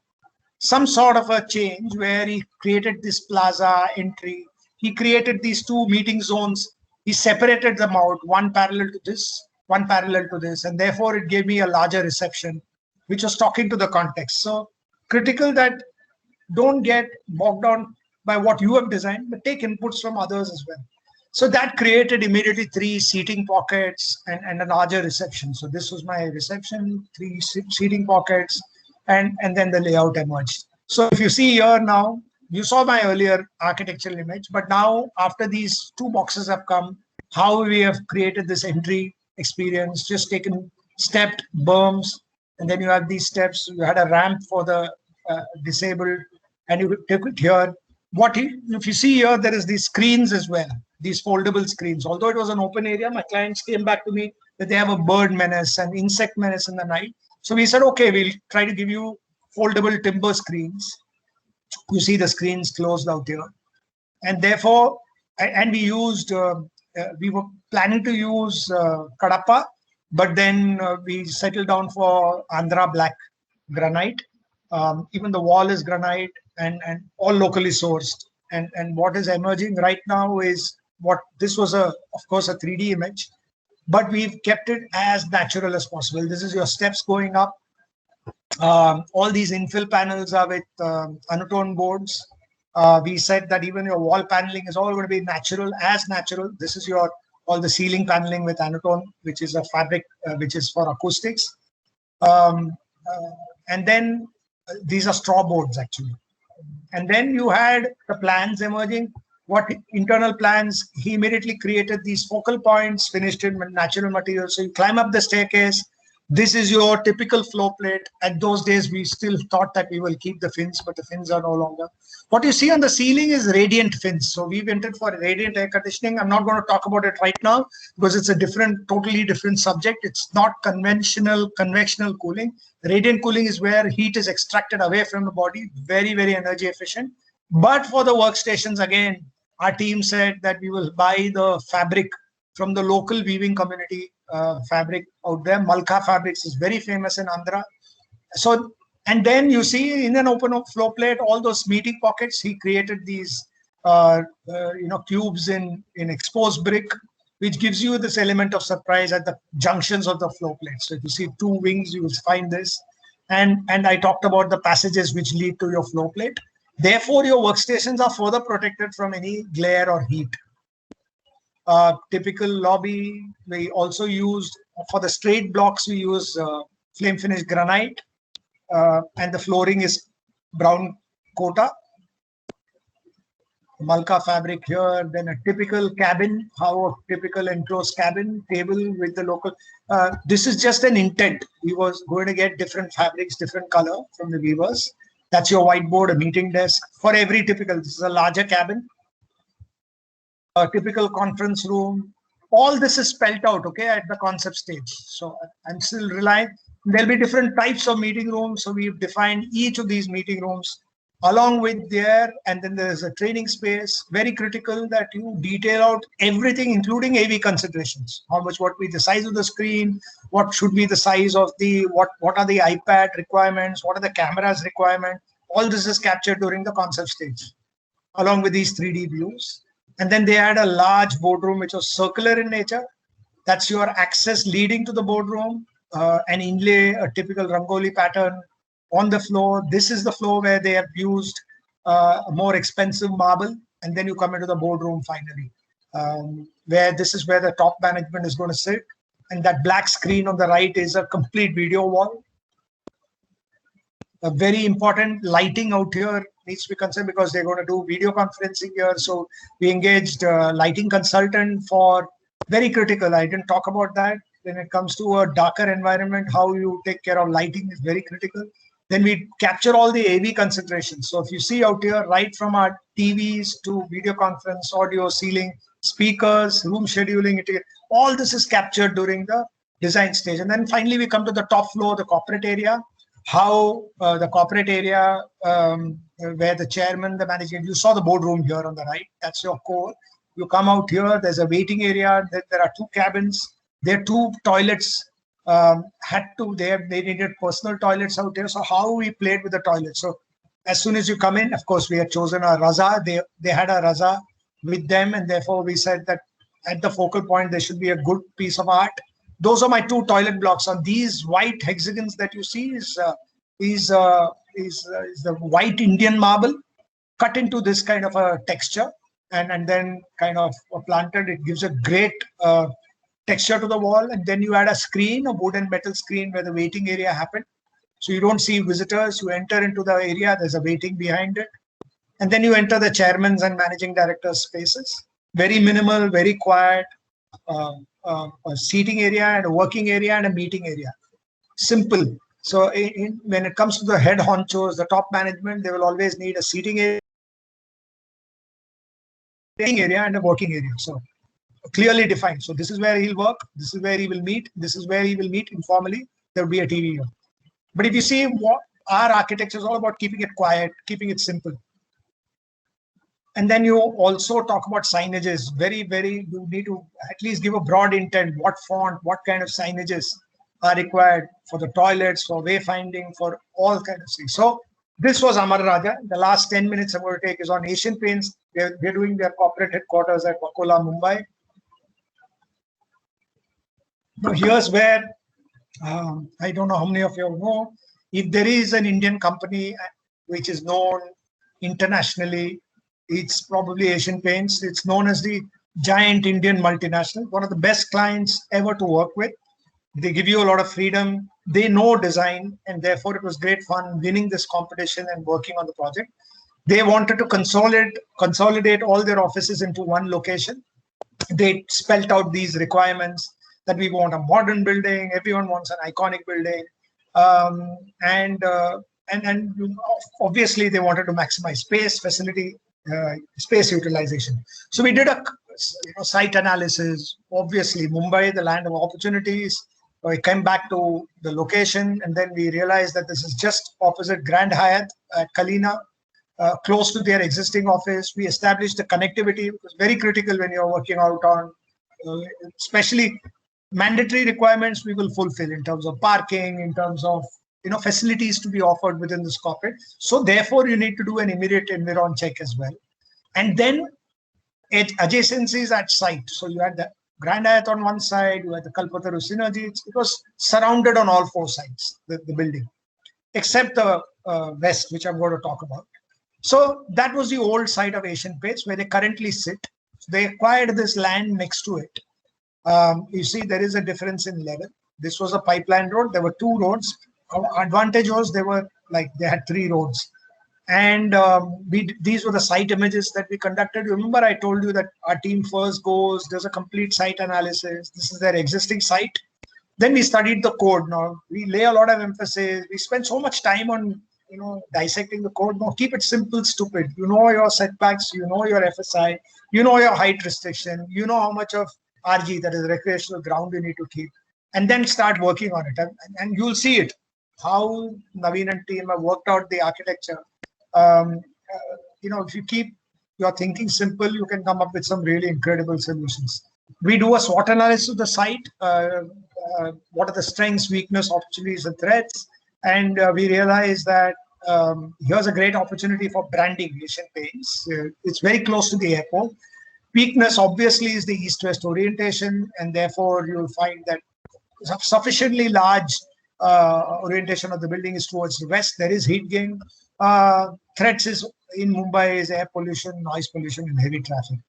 some sort of a change where he created this plaza entry. He created these 2 meeting zones. He separated them out, one parallel to this, one parallel to this, and therefore it gave me a larger reception, which was talking to the context. So critical that don't get bogged down by what you have designed, but take inputs from others as well. So that created immediately 3 seating pockets and a larger reception. So this was my reception, 3 seating pockets, and then the layout emerged. So if you see here now, you saw my earlier architectural image, but now after these 2 boxes have come, how we have created this entry experience, just taken stepped berms, and then you have these steps. You had a ramp for the disabled, and you take it here. If you see here, there is these screens as well, these foldable screens. Although it was an open area, my clients came back to me that they have a bird menace and insect menace in the night. So we said, okay, we'll try to give you foldable timber screens. You see the screens closed out here. And therefore, and we used, we were planning to use Kadapa, but then we settled down for Andhra black granite. Even the wall is granite and all locally sourced. And what is emerging right now is this was of course a 3D image, but we've kept it as natural as possible. This is your steps going up. All these infill panels are with anotone boards. We said that even your wall paneling is all going to be natural, as natural. This is all the ceiling paneling with anotone, which is a fabric which is for acoustics. And then these are straw boards actually. And then you had the plans emerging. What internal plans? He immediately created these focal points, finished in natural materials. So you climb up the staircase. This is your typical floor plate. At those days, we still thought that we will keep the fins, but the fins are no longer. What you see on the ceiling is radiant fins. So we've entered for radiant air conditioning. I'm not going to talk about it right now because it's a totally different subject. It's not conventional cooling. Radiant cooling is where heat is extracted away from the body. Very, very energy efficient. But for the workstations, again, our team said that we will buy the fabric from the local weaving community, fabric out there. Malka Fabrics is very famous in Andhra. So, and then you see in an open flow plate, all those meeting pockets, he created these, cubes in exposed brick, which gives you this element of surprise at the junctions of the flow plate. So if you see two wings, you will find this. And I talked about the passages which lead to your flow plate. Therefore, your workstations are further protected from any glare or heat. Typical lobby, we also used, for the straight blocks, we use flame finished granite, and the flooring is brown kota. Malka fabric here, then a typical cabin, how a typical enclosed cabin, table with the local. This is just an intent. We was going to get different fabrics, different color from the weavers. That's your whiteboard, a meeting desk for every typical. This is a larger cabin, a typical conference room. All this is spelled out, okay, at the concept stage. So I'm still relying. There'll be different types of meeting rooms. So we've defined each of these meeting rooms along with there, and then there's a training space. Very critical that you detail out everything, including AV considerations. How much, what be the size of the screen, what should be the size of the, what are the iPad requirements, what are the cameras requirement. All this is captured during the concept stage, along with these 3D views. And then they had a large boardroom, which was circular in nature. That's your access leading to the boardroom, and inlay a typical Rangoli pattern on the floor. This is the floor where they have used a more expensive marble. And then you come into the boardroom finally, where this is where the top management is going to sit. And that black screen on the right is a complete video wall. A very important lighting out here needs to be considered because they're going to do video conferencing here. So we engaged a lighting consultant for very critical. I didn't talk about that. When it comes to a darker environment, how you take care of lighting is very critical. Then we capture all the AV considerations. So if you see out here, right from our TVs to video conference, audio, ceiling, speakers, room scheduling, all this is captured during the design stage. And then finally, we come to the top floor, the corporate area. How the corporate area, where the chairman, the managing, you saw the boardroom here on the right, that's your core. You come out here, there's a waiting area, there are two cabins, there are two toilets, they needed personal toilets out here. So how we played with the toilets. So as soon as you come in, of course, we had chosen a raza, they had a raza with them, and therefore we said that at the focal point, there should be a good piece of art. Those are my two toilet blocks. On these white hexagons that you see is the white Indian marble cut into this kind of a texture, and then kind of planted. It gives a great texture to the wall. And then you add a screen, a wood and metal screen where the waiting area happened. So you don't see visitors. You enter into the area. There's a waiting behind it. And then you enter the chairman's and managing director's spaces. Very minimal, very quiet. A seating area and a working area and a meeting area. Simple. So when it comes to the head honchos, the top management, they will always need a seating area and a working area. So clearly defined. So this is where he'll work. This is where he will meet. This is where he will meet informally. There will be a TV here. But if you see what our architecture is all about, keeping it quiet, keeping it simple. And then you also talk about signages. You need to at least give a broad intent. What font, what kind of signages are required for the toilets, for wayfinding, for all kinds of things. So this was Amar Raja. The last 10 minutes I'm going to take is on Asian Paints. They're doing their corporate headquarters at Wakola, Mumbai. Now here's where, I don't know how many of you know, if there is an Indian company which is known internationally, it's probably Asian Paints. It's known as the giant Indian multinational, one of the best clients ever to work with. They give you a lot of freedom. They know design, and therefore it was great fun winning this competition and working on the project. They wanted to consolidate all their offices into one location. They spelt out these requirements that we want a modern building. Everyone wants an iconic building. And obviously they wanted to maximize space, facility, space utilization. So we did a site analysis. Obviously, Mumbai, the land of opportunities. We came back to the location, and then we realized that this is just opposite Grand Hyatt at Kalina. close to their existing office. We established the connectivity, which was very critical when you're working out on, especially mandatory requirements we will fulfill in terms of parking, in terms of facilities to be offered within this corporate. So therefore, you need to do an immediate environ check as well. And then adjacencies at site. So you had the Grand Hyatt on one side, you had the Kalpataru Synergy. It was surrounded on all four sides, the building, except the west, which I'm going to talk about. So that was the old site of Asian Paints where they currently sit. So they acquired this land next to it. You see, there is a difference in level. This was a pipeline road. There were two roads. Our advantage was they had three roads. And these were the site images that we conducted. Remember, I told you that our team first goes, there's a complete site analysis. This is their existing site. Then we studied the code. Now we lay a lot of emphasis. We spend so much time on dissecting the code. Now keep it simple, stupid. You know your setbacks, you know your FSI, you know your height restriction, you know how much of RG, that is recreational ground, you need to keep, and then start working on it. And you'll see it, how Naveen and team have worked out the architecture. If you keep your thinking simple, you can come up with some really incredible solutions. We do a SWOT analysis of the site. What are the strengths, weakness, opportunities, and threats? And we realize that here's a great opportunity for branding Asian Paints. It's very close to the airport. Weakness, obviously, is the east-west orientation, and therefore you'll find that sufficiently large orientation of the building is towards the west. There is heat gain. Threats is in Mumbai is air pollution, noise pollution, and heavy traffic.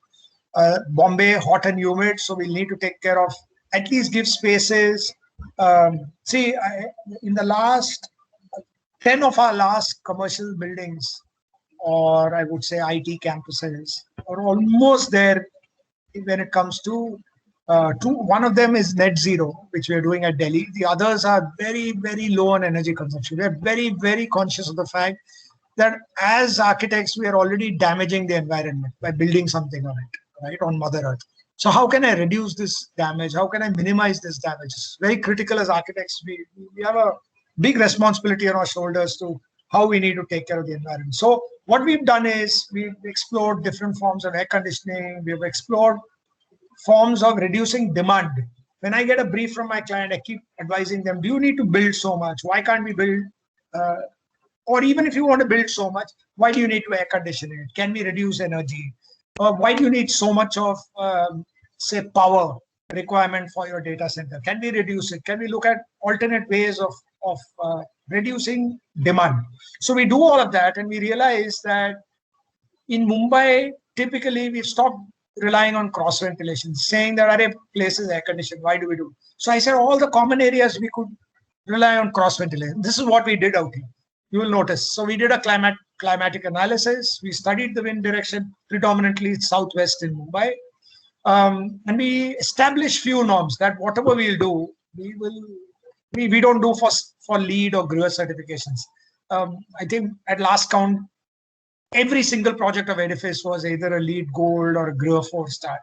Bombay, hot and humid, so we'll need to take care of, at least give spaces. In the last 10 of our last commercial buildings, or I would say IT campuses, are almost there when it comes to one of them is net zero, which we are doing at Delhi. The others are very, very low on energy consumption. We are very, very conscious of the fact that as architects, we are already damaging the environment by building something on it, right, on Mother Earth. So how can I reduce this damage? How can I minimize this damage? It's very critical as architects. We have a big responsibility on our shoulders to how we need to take care of the environment. So what we've done is we've explored different forms of air conditioning. We've explored forms of reducing demand. When I get a brief from my client, I keep advising them, do you need to build so much? Why can't we build? Or even if you want to build so much, why do you need to air condition it? Can we reduce energy? Why do you need so much of, say, power requirement for your data center? Can we reduce it? Can we look at alternate ways of reducing demand? So we do all of that, and we realize that in Mumbai, typically we've stopped relying on cross ventilation, saying that our place is air conditioned. Why do we do? So I said all the common areas we could rely on cross ventilation. This is what we did out here. You will notice. So we did a climatic analysis. We studied the wind direction, predominantly southwest in Mumbai. And we established few norms that whatever we'll do, we don't do for LEED or GRUA certifications. I think at last count, every single project of edifice was either a LEED Gold or a GRUA 4-star.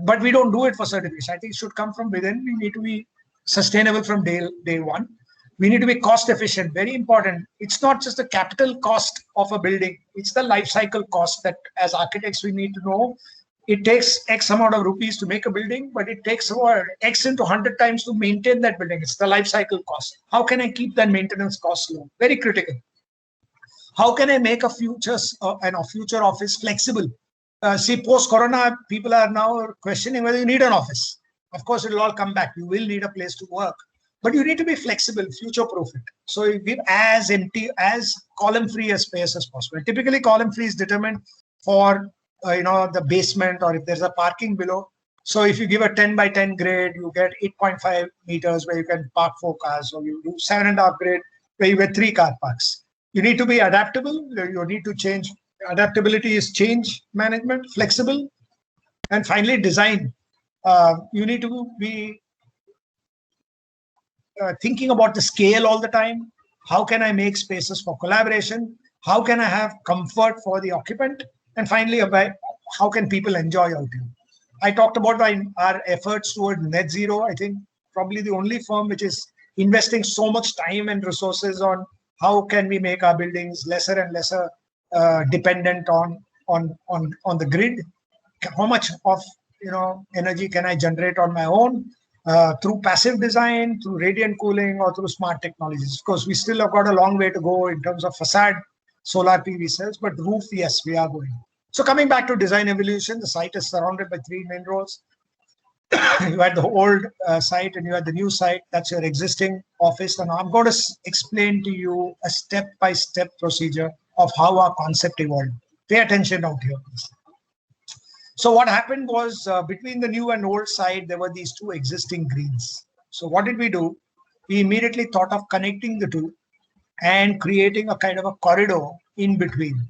But we don't do it for certification. I think it should come from within. We need to be sustainable from day one. We need to be cost efficient, very important. It's not just the capital cost of a building. It's the life cycle cost that as architects, we need to know. It takes X amount of rupees to make a building, but it takes X into 100 times to maintain that building. It's the life cycle cost. How can I keep that maintenance cost low? Very critical. How can I make a future office flexible? See, post-corona, people are now questioning whether you need an office. Of course, it will all come back. You will need a place to work. But you need to be flexible, future-proof it. So you give as empty, as column-free a space as possible. Typically, column-free is determined for the basement, or if there's a parking below. So if you give a 10 by 10 grade, you get 8.5 meters where you can park 4 cars. So you do 7.5 grade where you get 3 car parks. You need to be adaptable. You need to change. Adaptability is change management, flexible. And finally, design. You need to be thinking about the scale all the time. How can I make spaces for collaboration? How can I have comfort for the occupant? And finally, how can people enjoy out here? I talked about our efforts toward net zero. I think probably the only firm which is investing so much time and resources on how can we make our buildings lesser and lesser dependent on the grid. How much of energy can I generate on my own through passive design, through radiant cooling, or through smart technologies? Of course, we still have got a long way to go in terms of facade solar PV cells, but roof, yes, we are going. So coming back to design evolution, the site is surrounded by 3 main roads. You had the old site and you had the new site. That's your existing office. And I'm going to explain to you a step-by-step procedure of how our concept evolved. Pay attention out here, please. So what happened was between the new and old site, there were these 2 existing greens. So what did we do? We immediately thought of connecting the 2 and creating a kind of a corridor in between.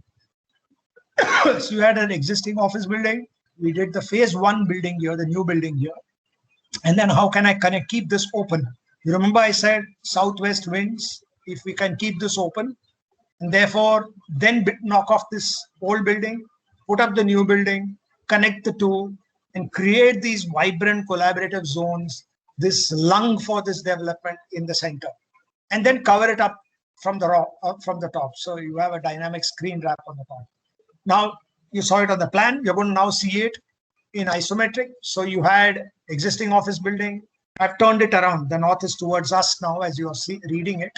So you had an existing office building. We did the phase 1 building here, the new building here. And then how can I keep this open? You remember I said southwest winds, if we can keep this open, and therefore then knock off this old building, put up the new building, connect the 2, and create these vibrant collaborative zones, this lung for this development in the center, and then cover it up from the top. So you have a dynamic screen wrap on the top. Now, you saw it on the plan. You're going to now see it in isometric. So you had existing office building. I've turned it around. The north is towards us now as you are reading it.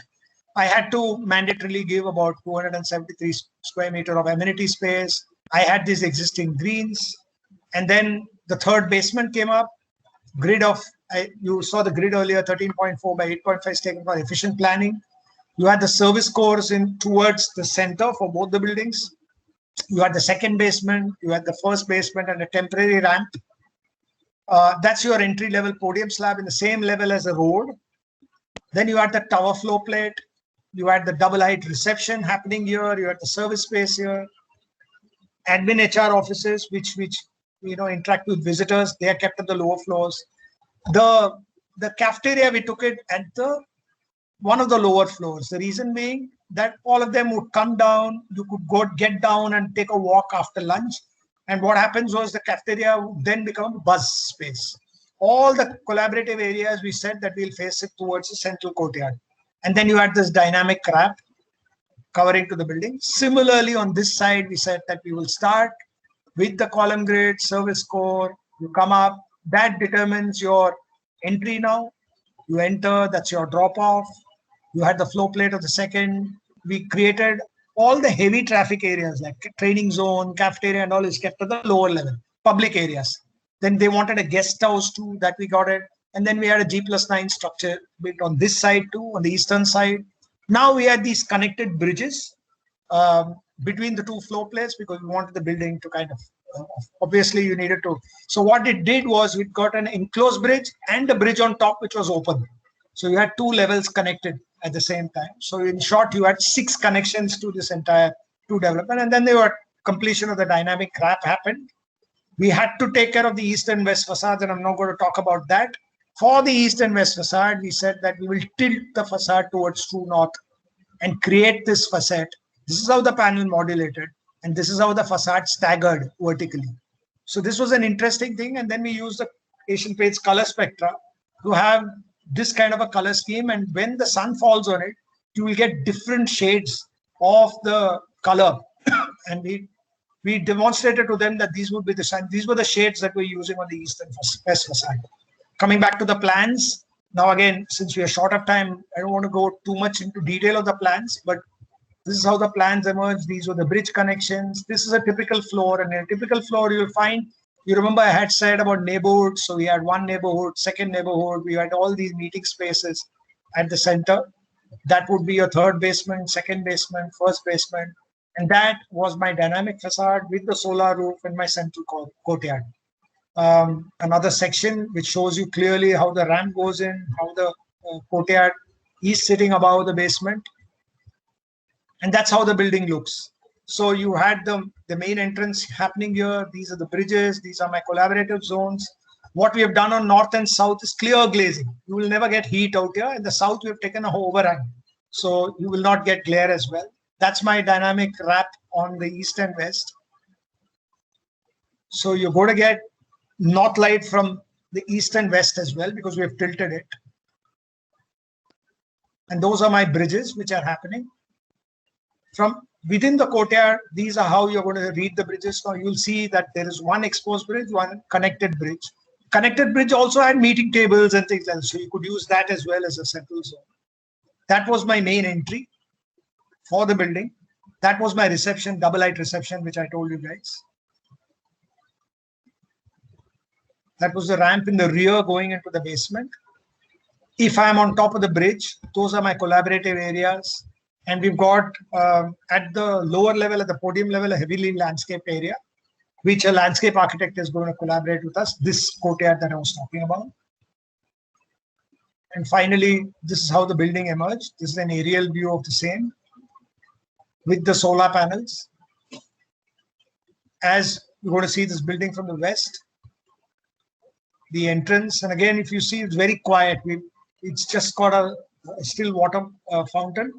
I had to mandatorily give about 273 square meter of amenity space. I had these existing greens. And then the 3rd basement came up. Grid of, you saw the grid earlier, 13.4 by 8.5 is taken for efficient planning. You had the service cores in towards the center for both the buildings. You had the 2nd basement, you had the 1st basement and a temporary ramp. That's your entry-level podium slab in the same level as the road. Then you had the tower floor plate. You had the double height reception happening here. You had the service space here. Admin HR offices, which interact with visitors. They are kept at the lower floors. The cafeteria, we took it at one of the lower floors. The reason being that all of them would come down. You could get down and take a walk after lunch. And what happens was the cafeteria would then become a buzz space. All the collaborative areas, we said that we'll face it towards the central courtyard. And then you had this dynamic wrap covering to the building. Similarly, on this side, we said that we will start with the column grid, service core. You come up. That determines your entry now. You enter, that's your drop off. You had the flow plate of the 2nd. We created all the heavy traffic areas like training zone, cafeteria, and all is kept at the lower level, public areas. Then they wanted a guest house too, that we got it. And then we had a G+9 structure built on this side too, on the eastern side. Now we had these connected bridges between the 2 floor plates because we wanted the building to kind of, obviously you needed to. So what it did was we got an enclosed bridge and a bridge on top which was open. So you had 2 levels connected at the same time. So in short, you had 6 connections to this entire 2 development. And then there were completion of the dynamic wrap happened. We had to take care of the east and west facades, and I'm not going to talk about that. For the east and west facade, we said that we will tilt the facade towards true north and create this facade. This is how the panel modulated, and this is how the facade staggered vertically. So this was an interesting thing. And then we used the Asian Paints color spectra to have this kind of a color scheme. And when the sun falls on it, you will get different shades of the color. And we demonstrated to them that these would be these were the shades that we're using on the east and west facade. Coming back to the plans. Now, again, since we are short of time, I don't want to go too much into detail of the plans, but this is how the plans emerged. These were the bridge connections. This is a typical floor. And in a typical floor, you'll find, you remember I had said about neighborhoods. So we had 1 neighborhood, 2nd neighborhood. We had all these meeting spaces at the center. That would be your 3rd basement, 2nd basement, 1st basement. And that was my dynamic facade with the solar roof and my central courtyard. Another section which shows you clearly how the ramp goes in, how the courtyard is sitting above the basement. And that's how the building looks. So you had the main entrance happening here. These are the bridges. These are my collaborative zones. What we have done on north and south is clear glazing. You will never get heat out here. In the south, we have taken a overhang. So you will not get glare as well. That's my dynamic wrap on the east and west. So you're going to get north light from the east and west as well because we have tilted it. And those are my bridges which are happening. from within the courtyard, these are how you're going to read the bridges. Now you'll see that there is one exposed bridge, one connected bridge. Connected bridge also had meeting tables and things like that. So you could use that as well as a central zone. That was my main entry for the building. That was my reception, double height reception, which I told you guys. That was the ramp in the rear going into the basement. If I'm on top of the bridge, those are my collaborative areas. And we've got at the lower level, at the podium level, a heavily landscaped area, which a landscape architect is going to collaborate with us, this courtyard that I was talking about. And finally, this is how the building emerged. This is an aerial view of the same with the solar panels. As you're going to see this building from the west, the entrance. And again, if you see, it's very quiet. It's just got a still water fountain.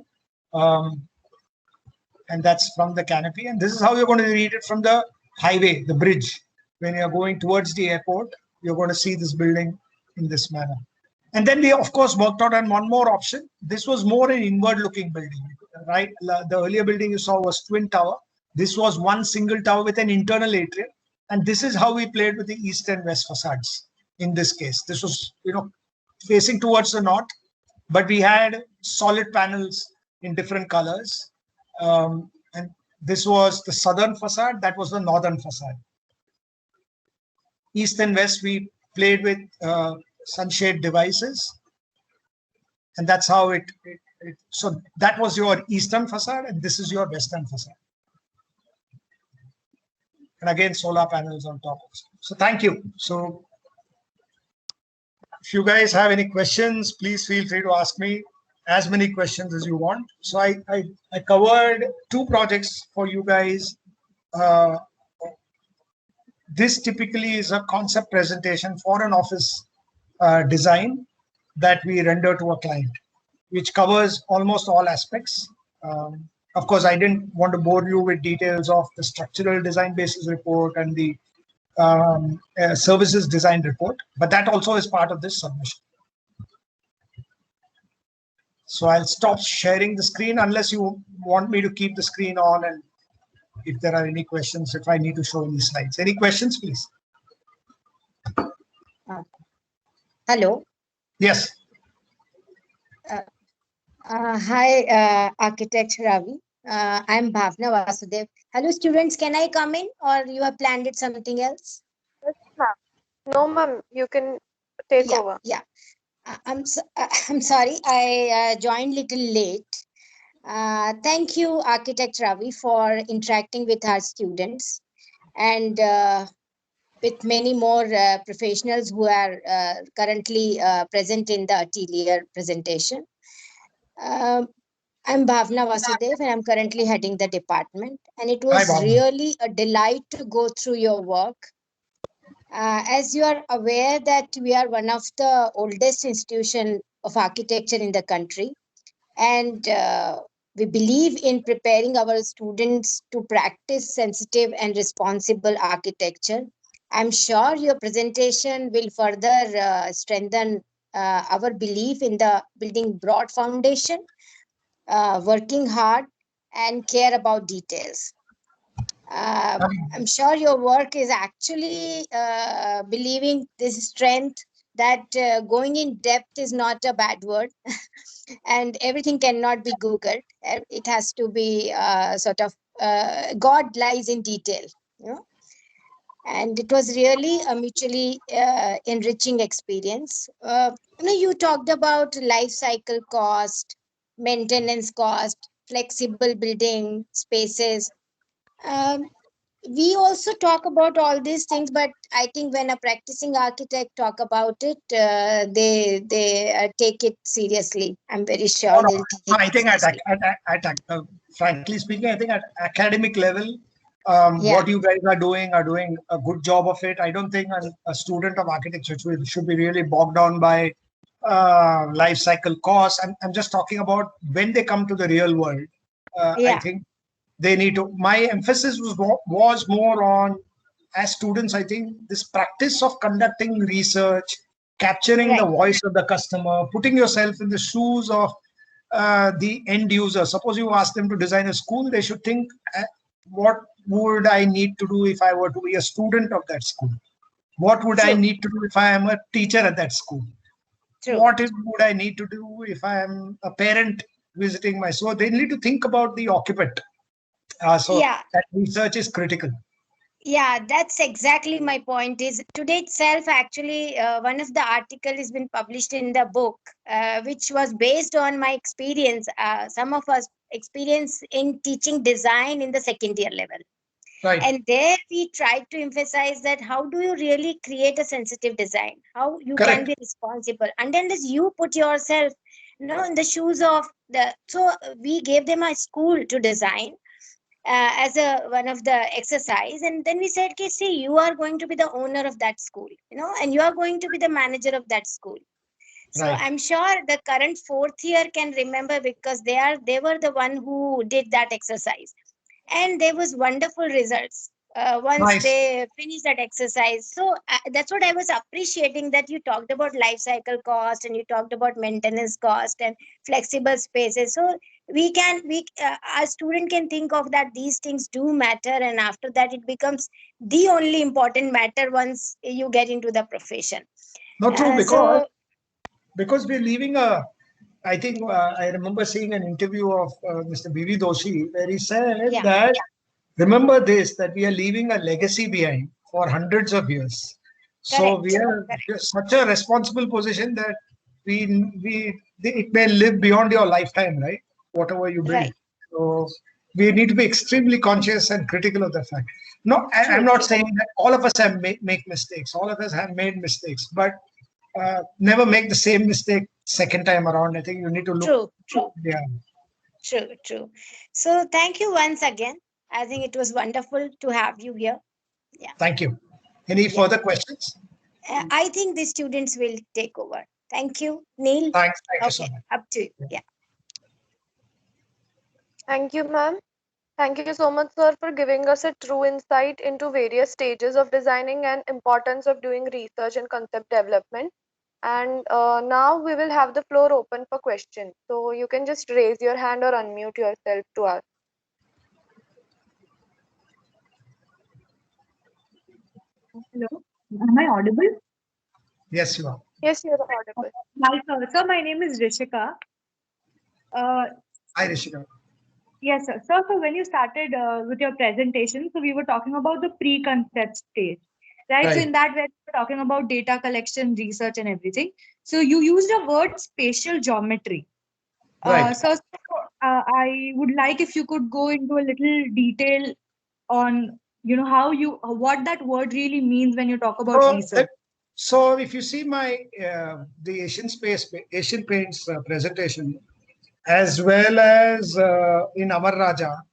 And that's from the canopy. And this is how you're going to read it from the highway, the bridge. When you're going towards the airport, you're going to see this building in this manner. And then we, of course, worked out on one more option. This was more an inward-looking building, right? The earlier building you saw was twin tower. This was one single tower with an internal atrium. And this is how we played with the east and west facades in this case. This was, facing towards the north, but we had solid panels in different colors. And this was the southern facade. That was the northern facade. East and west, we played with sunshade devices. And that's how so that was your eastern facade, and this is your western facade. And again, solar panels on top. So thank you. So if you guys have any questions, please feel free to ask me as many questions as you want. So I covered 2 projects for you guys. This typically is a concept presentation for an office design that we render to a client, which covers almost all aspects. Of course, I didn't want to bore you with details of the structural design basis report and the services design report, but that also is part of this submission. So I'll stop sharing the screen unless you want me to keep the screen on, and if there are any questions, if I need to show any slides. Any questions, please? Hello. Yes. Hi, Architect Ravi. I'm Bhavna Vasudev. Hello, students. Can I come in, or you have planned it something else? Yes, ma'am. No, ma'am. You can take over. Yeah. I'm sorry. I joined little late. Thank you, Architect Ravi, for interacting with our students and with many more professionals who are currently present in the atelier presentation. I'm Bhavna Vasudev, and I'm currently heading the department. And it was really a delight to go through your work. As you are aware that we are one of the oldest institution of architecture in the country, and we believe in preparing our students to practice sensitive and responsible architecture. I'm sure your presentation will further strengthen our belief in the building broad foundation, working hard, and care about details. I'm sure your work is actually believing this strength that going in depth is not a bad word and everything cannot be Googled. It has to be God lies in detail, And it was really a mutually enriching experience. You talked about life cycle cost, maintenance cost, flexible building spaces. We also talk about all these things, but I think when a practicing architect talk about it, they take it seriously. I'm very sure they'll take I think frankly speaking, I think at academic level, what you guys are doing a good job of it. I don't think a student of architecture should be really bogged down by life cycle costs. I'm just talking about when they come to the real world. I think they need to. My emphasis was more on, as students, I think this practice of conducting research, capturing the voice of the customer, putting yourself in the shoes of the end user. Suppose you ask them to design a school, they should think, what would I need to do if I were to be a student of that school? What would I need to do if I am a teacher at that school? What would I need to do if I am a parent visiting my? So they need to think about the occupant. That research is critical. Yeah, that's exactly my point. Is today itself actually one of the article has been published in the book, which was based on my experience. Some of us experience in teaching design in the second year level. Right. And there we tried to emphasize that how do you really create a sensitive design? How you can be responsible. And then as you put yourself, in the shoes of the, so we gave them a school to design as one of the exercise. And then we said, okay, see, you are going to be the owner of that school, and you are going to be the manager of that school. So I'm sure the current fourth year can remember because they were the one who did that exercise. And there was wonderful results once they finished that exercise. So that's what I was appreciating, that you talked about life cycle cost and you talked about maintenance cost and flexible spaces. So a student can think of that these things do matter, and after that it becomes the only important matter once you get into the profession. Not true, because we're leaving I think I remember seeing an interview of Mr. B.V. Doshi where he said that, remember this, that we are leaving a legacy behind for hundreds of years. So we are such a responsible position that it may live beyond your lifetime, right? Whatever you build. So we need to be extremely conscious and critical of the fact. No, I'm not saying that all of us have make mistakes. All of us have made mistakes, but never make the same mistake second time around. I think you need to look. True. So thank you once again. I think it was wonderful to have you here. Yeah. Thank you. Any further questions? I think the students will take over. Thank you, Neil. Thanks. Thank you so much. Up to you. Yeah. Thank you, ma'am. Thank you so much, sir, for giving us a true insight into various stages of designing and importance of doing research and concept development. And now we will have the floor open for questions. So you can just raise your hand or unmute yourself to ask. Hello, am I audible? Yes, you are. Yes, you are audible. Hi, sir. Sir, my name is Rishika. Hi, Rishika. Yes, sir. So when you started with your presentation, so we were talking about the pre-concept stage, right? So in that, we were talking about data collection, research, and everything. So you used the word spatial geometry. So I would like if you could go into a little detail on, what that word really means when you talk about research. So if you see my the Asian Paints presentation, as well as in Amar Raja,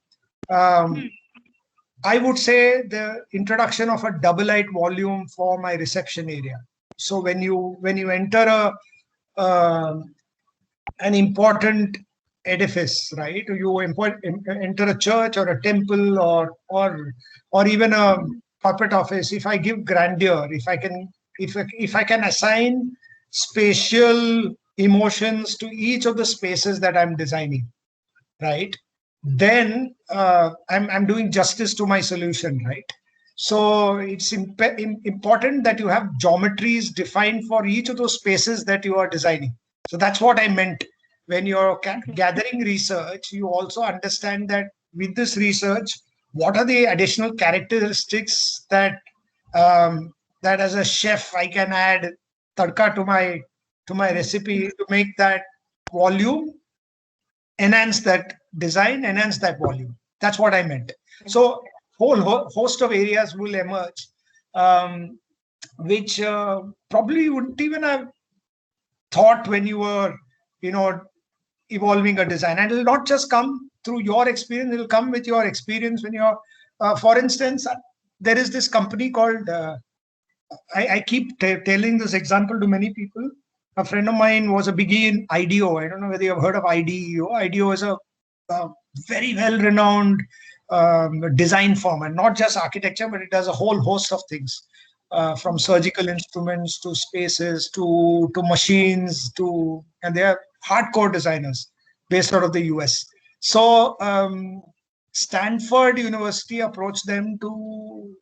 I would say the introduction of a double light volume for my reception area. So when you enter an important edifice, right? You enter a church or a temple or even a corporate office. If I give grandeur, if I can assign spatial emotions to each of the spaces that I'm designing, right? Then I'm doing justice to my solution, right? So it's important that you have geometries defined for each of those spaces that you are designing. So that's what I meant. When you're gathering research, you also understand that with this research, what are the additional characteristics that that as a chef I can add tadka to my recipe to make that volume, enhance that design, enhance that volume. That's what I meant. So whole host of areas will emerge, which probably you wouldn't even have thought when you were, evolving a design. And it will not just come through your experience, it will come with your experience when you're, for instance, there is this company called, I keep telling this example to many people. A friend of mine was a biggie in IDEO. I don't know whether you've heard of IDEO. IDEO is a very well-renowned design firm, and not just architecture, but it does a whole host of things, from surgical instruments to spaces to machines and they are hardcore designers. based out of the US. So Stanford University approached them to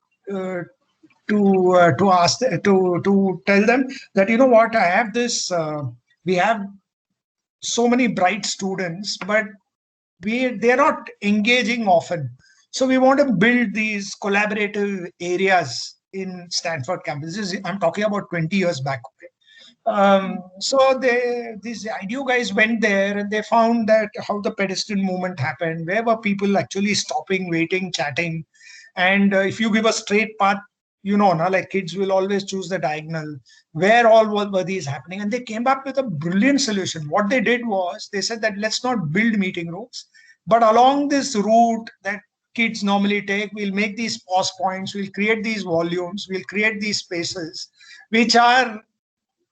ask to tell them that, you know what, I have this. We have so many bright students, but they're not engaging often. So we want to build these collaborative areas in Stanford campus. I'm talking about 20 years back. So these IDEO guys went there and they found that how the pedestrian movement happened, where were people actually stopping, waiting, chatting. And if you give a straight path, like kids will always choose the diagonal. Where all were these happening? And they came up with a brilliant solution. What they did was they said that let's not build meeting rooms, but along this route that kids normally take, we'll make these pause points, we'll create these volumes, we'll create these spaces, which are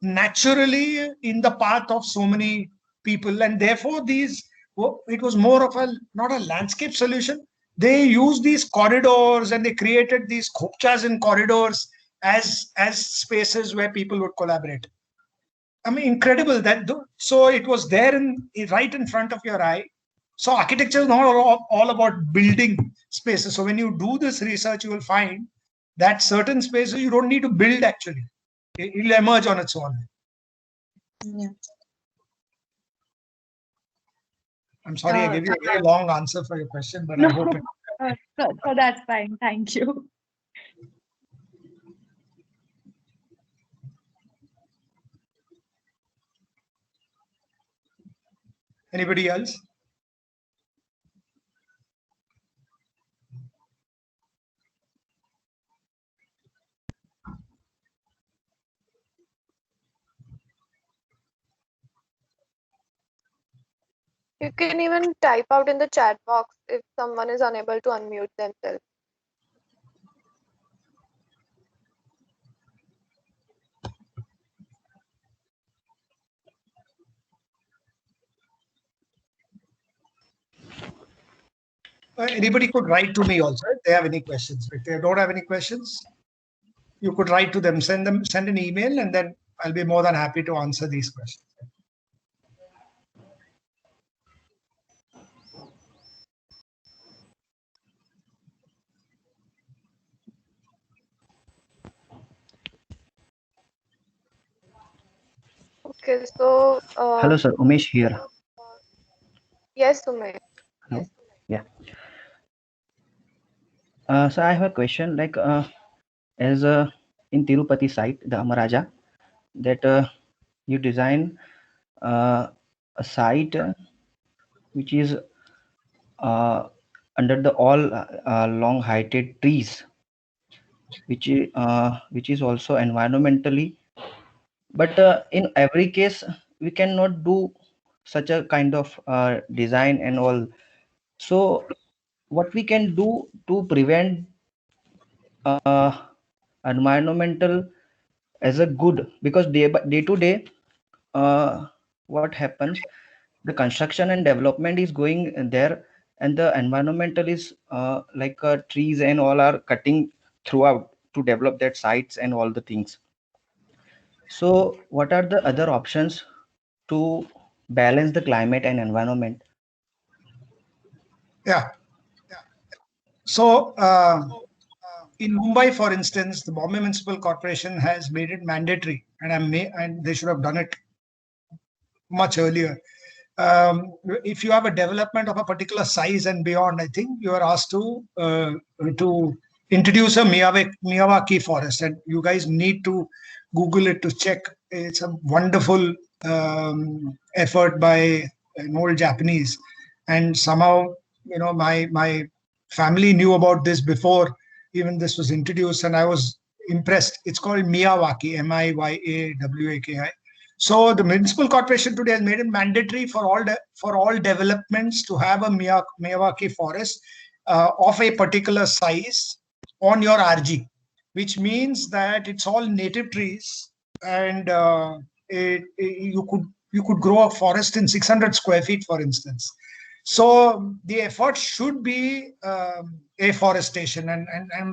naturally in the path of so many people. And therefore it was more of a not a landscape solution. They used these corridors and they created these khopchas in corridors as spaces where people would collaborate. I mean, incredible that. So it was there right in front of your eye. So architecture is not all about building spaces. So when you do this research, you will find that certain spaces you don't need to build actually. It will emerge on its own. Yeah. I'm sorry, I gave you a very long answer for your question, but no, I hope so that's fine. Thank you. Anybody else? You can even type out in the chat box if someone is unable to unmute themselves. Anybody could write to me also if they have any questions. If they don't have any questions, you could write to them, send an email, and then I'll be more than happy to answer these questions. Okay, so Hello, sir. Umesh here. Yes, Umesh. Hello. Yeah. So I have a question. Like, as in Tirupati site, the Amaraja, that you design a site which is under the all long heighted trees, which is also environmentally. But in every case, we cannot do such a kind of design and all. So what we can do to prevent environmental as a good, because day to day what happens, the construction and development is going there, and the environmental is like trees and all are cutting throughout to develop that sites and all the things. So what are the other options to balance the climate and environment? Yeah. So in Mumbai, for instance, the Bombay Municipal Corporation has made it mandatory, and they should have done it much earlier. If you have a development of a particular size and beyond, I think you are asked to introduce a Miyawaki forest, and you guys need to Google it to check. It's a wonderful effort by an old Japanese, and somehow my family knew about this before even this was introduced, and I was impressed. It's called Miyawaki, Miyawaki. So the municipal corporation today has made it mandatory for all developments to have a Miyawaki forest of a particular size on your RG, which means that it's all native trees, and you could grow a forest in 600 square feet, for instance. So the effort should be afforestation, and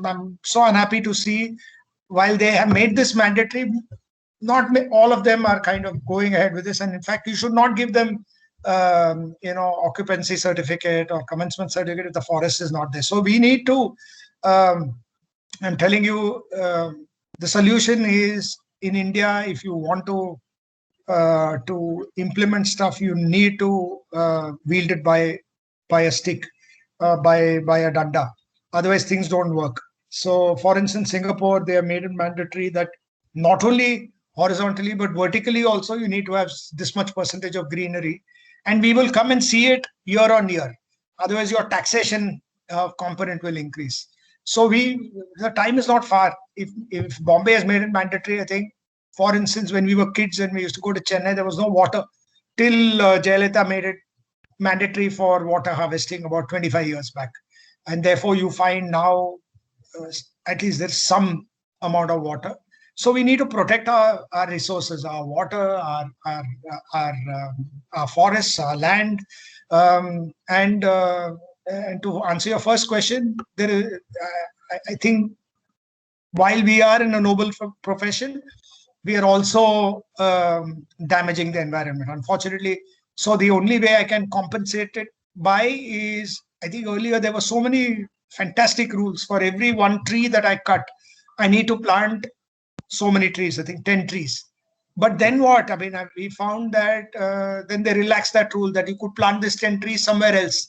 I'm so unhappy to see, while they have made this mandatory, not all of them are kind of going ahead with this. And in fact, you should not give them occupancy certificate or commencement certificate if the forest is not there. So we need to, I'm telling you, the solution is in India. If you want to implement stuff, you need to wield it by a stick, by a danda. Otherwise, things don't work. So, for instance, Singapore, they have made it mandatory that not only horizontally but vertically also you need to have this much percentage of greenery, and we will come and see it year on year. Otherwise, your taxation component will increase. So the time is not far. If Bombay has made it mandatory, I think, for instance, when we were kids and we used to go to Chennai, there was no water till Jayalalitha made it mandatory for water harvesting about 25 years back. And therefore, you find now at least there's some amount of water. So we need to protect our resources, our water, our forests, our land. And to answer your first question, there is, I think while we are in a noble profession, we are also damaging the environment, unfortunately. So the only way I can compensate it by is, I think earlier there were so many fantastic rules. For every one tree that I cut, I need to plant so many trees, I think 10 trees. But then what? I mean, we found that then they relaxed that rule that you could plant this 10 trees somewhere else.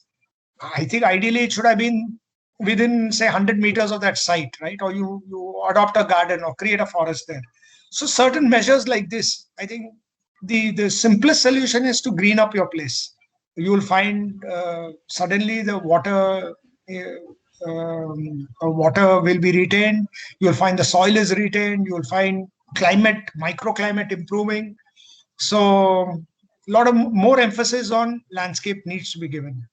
I think ideally it should have been within, say, 100 meters of that site, right? Or you adopt a garden or create a forest there. So certain measures like this, I think the simplest solution is to green up your place. You will find suddenly the water will be retained. You will find the soil is retained. You will find microclimate improving. So a lot of more emphasis on landscape needs to be given.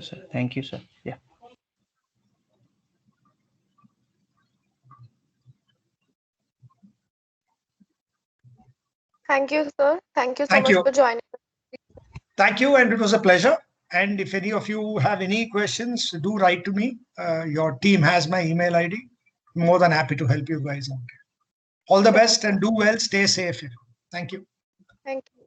Sir. Thank you, sir. Yeah. Thank you, sir. Thank you so much for joining. Thank you, and it was a pleasure. And if any of you have any questions, do write to me. Your team has my email ID. More than happy to help you guys out. All the best and do well. Stay safe. Thank you. Thank you.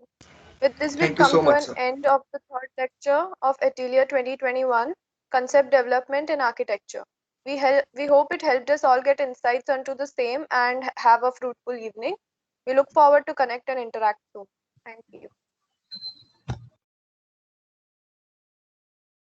With this, we Thank you come so to much, an sir. end of the third lecture of Atelier 2021, Concept Development in Architecture. We hope it helped us all get insights onto the same and have a fruitful evening. We look forward to connect and interact soon. Thank you.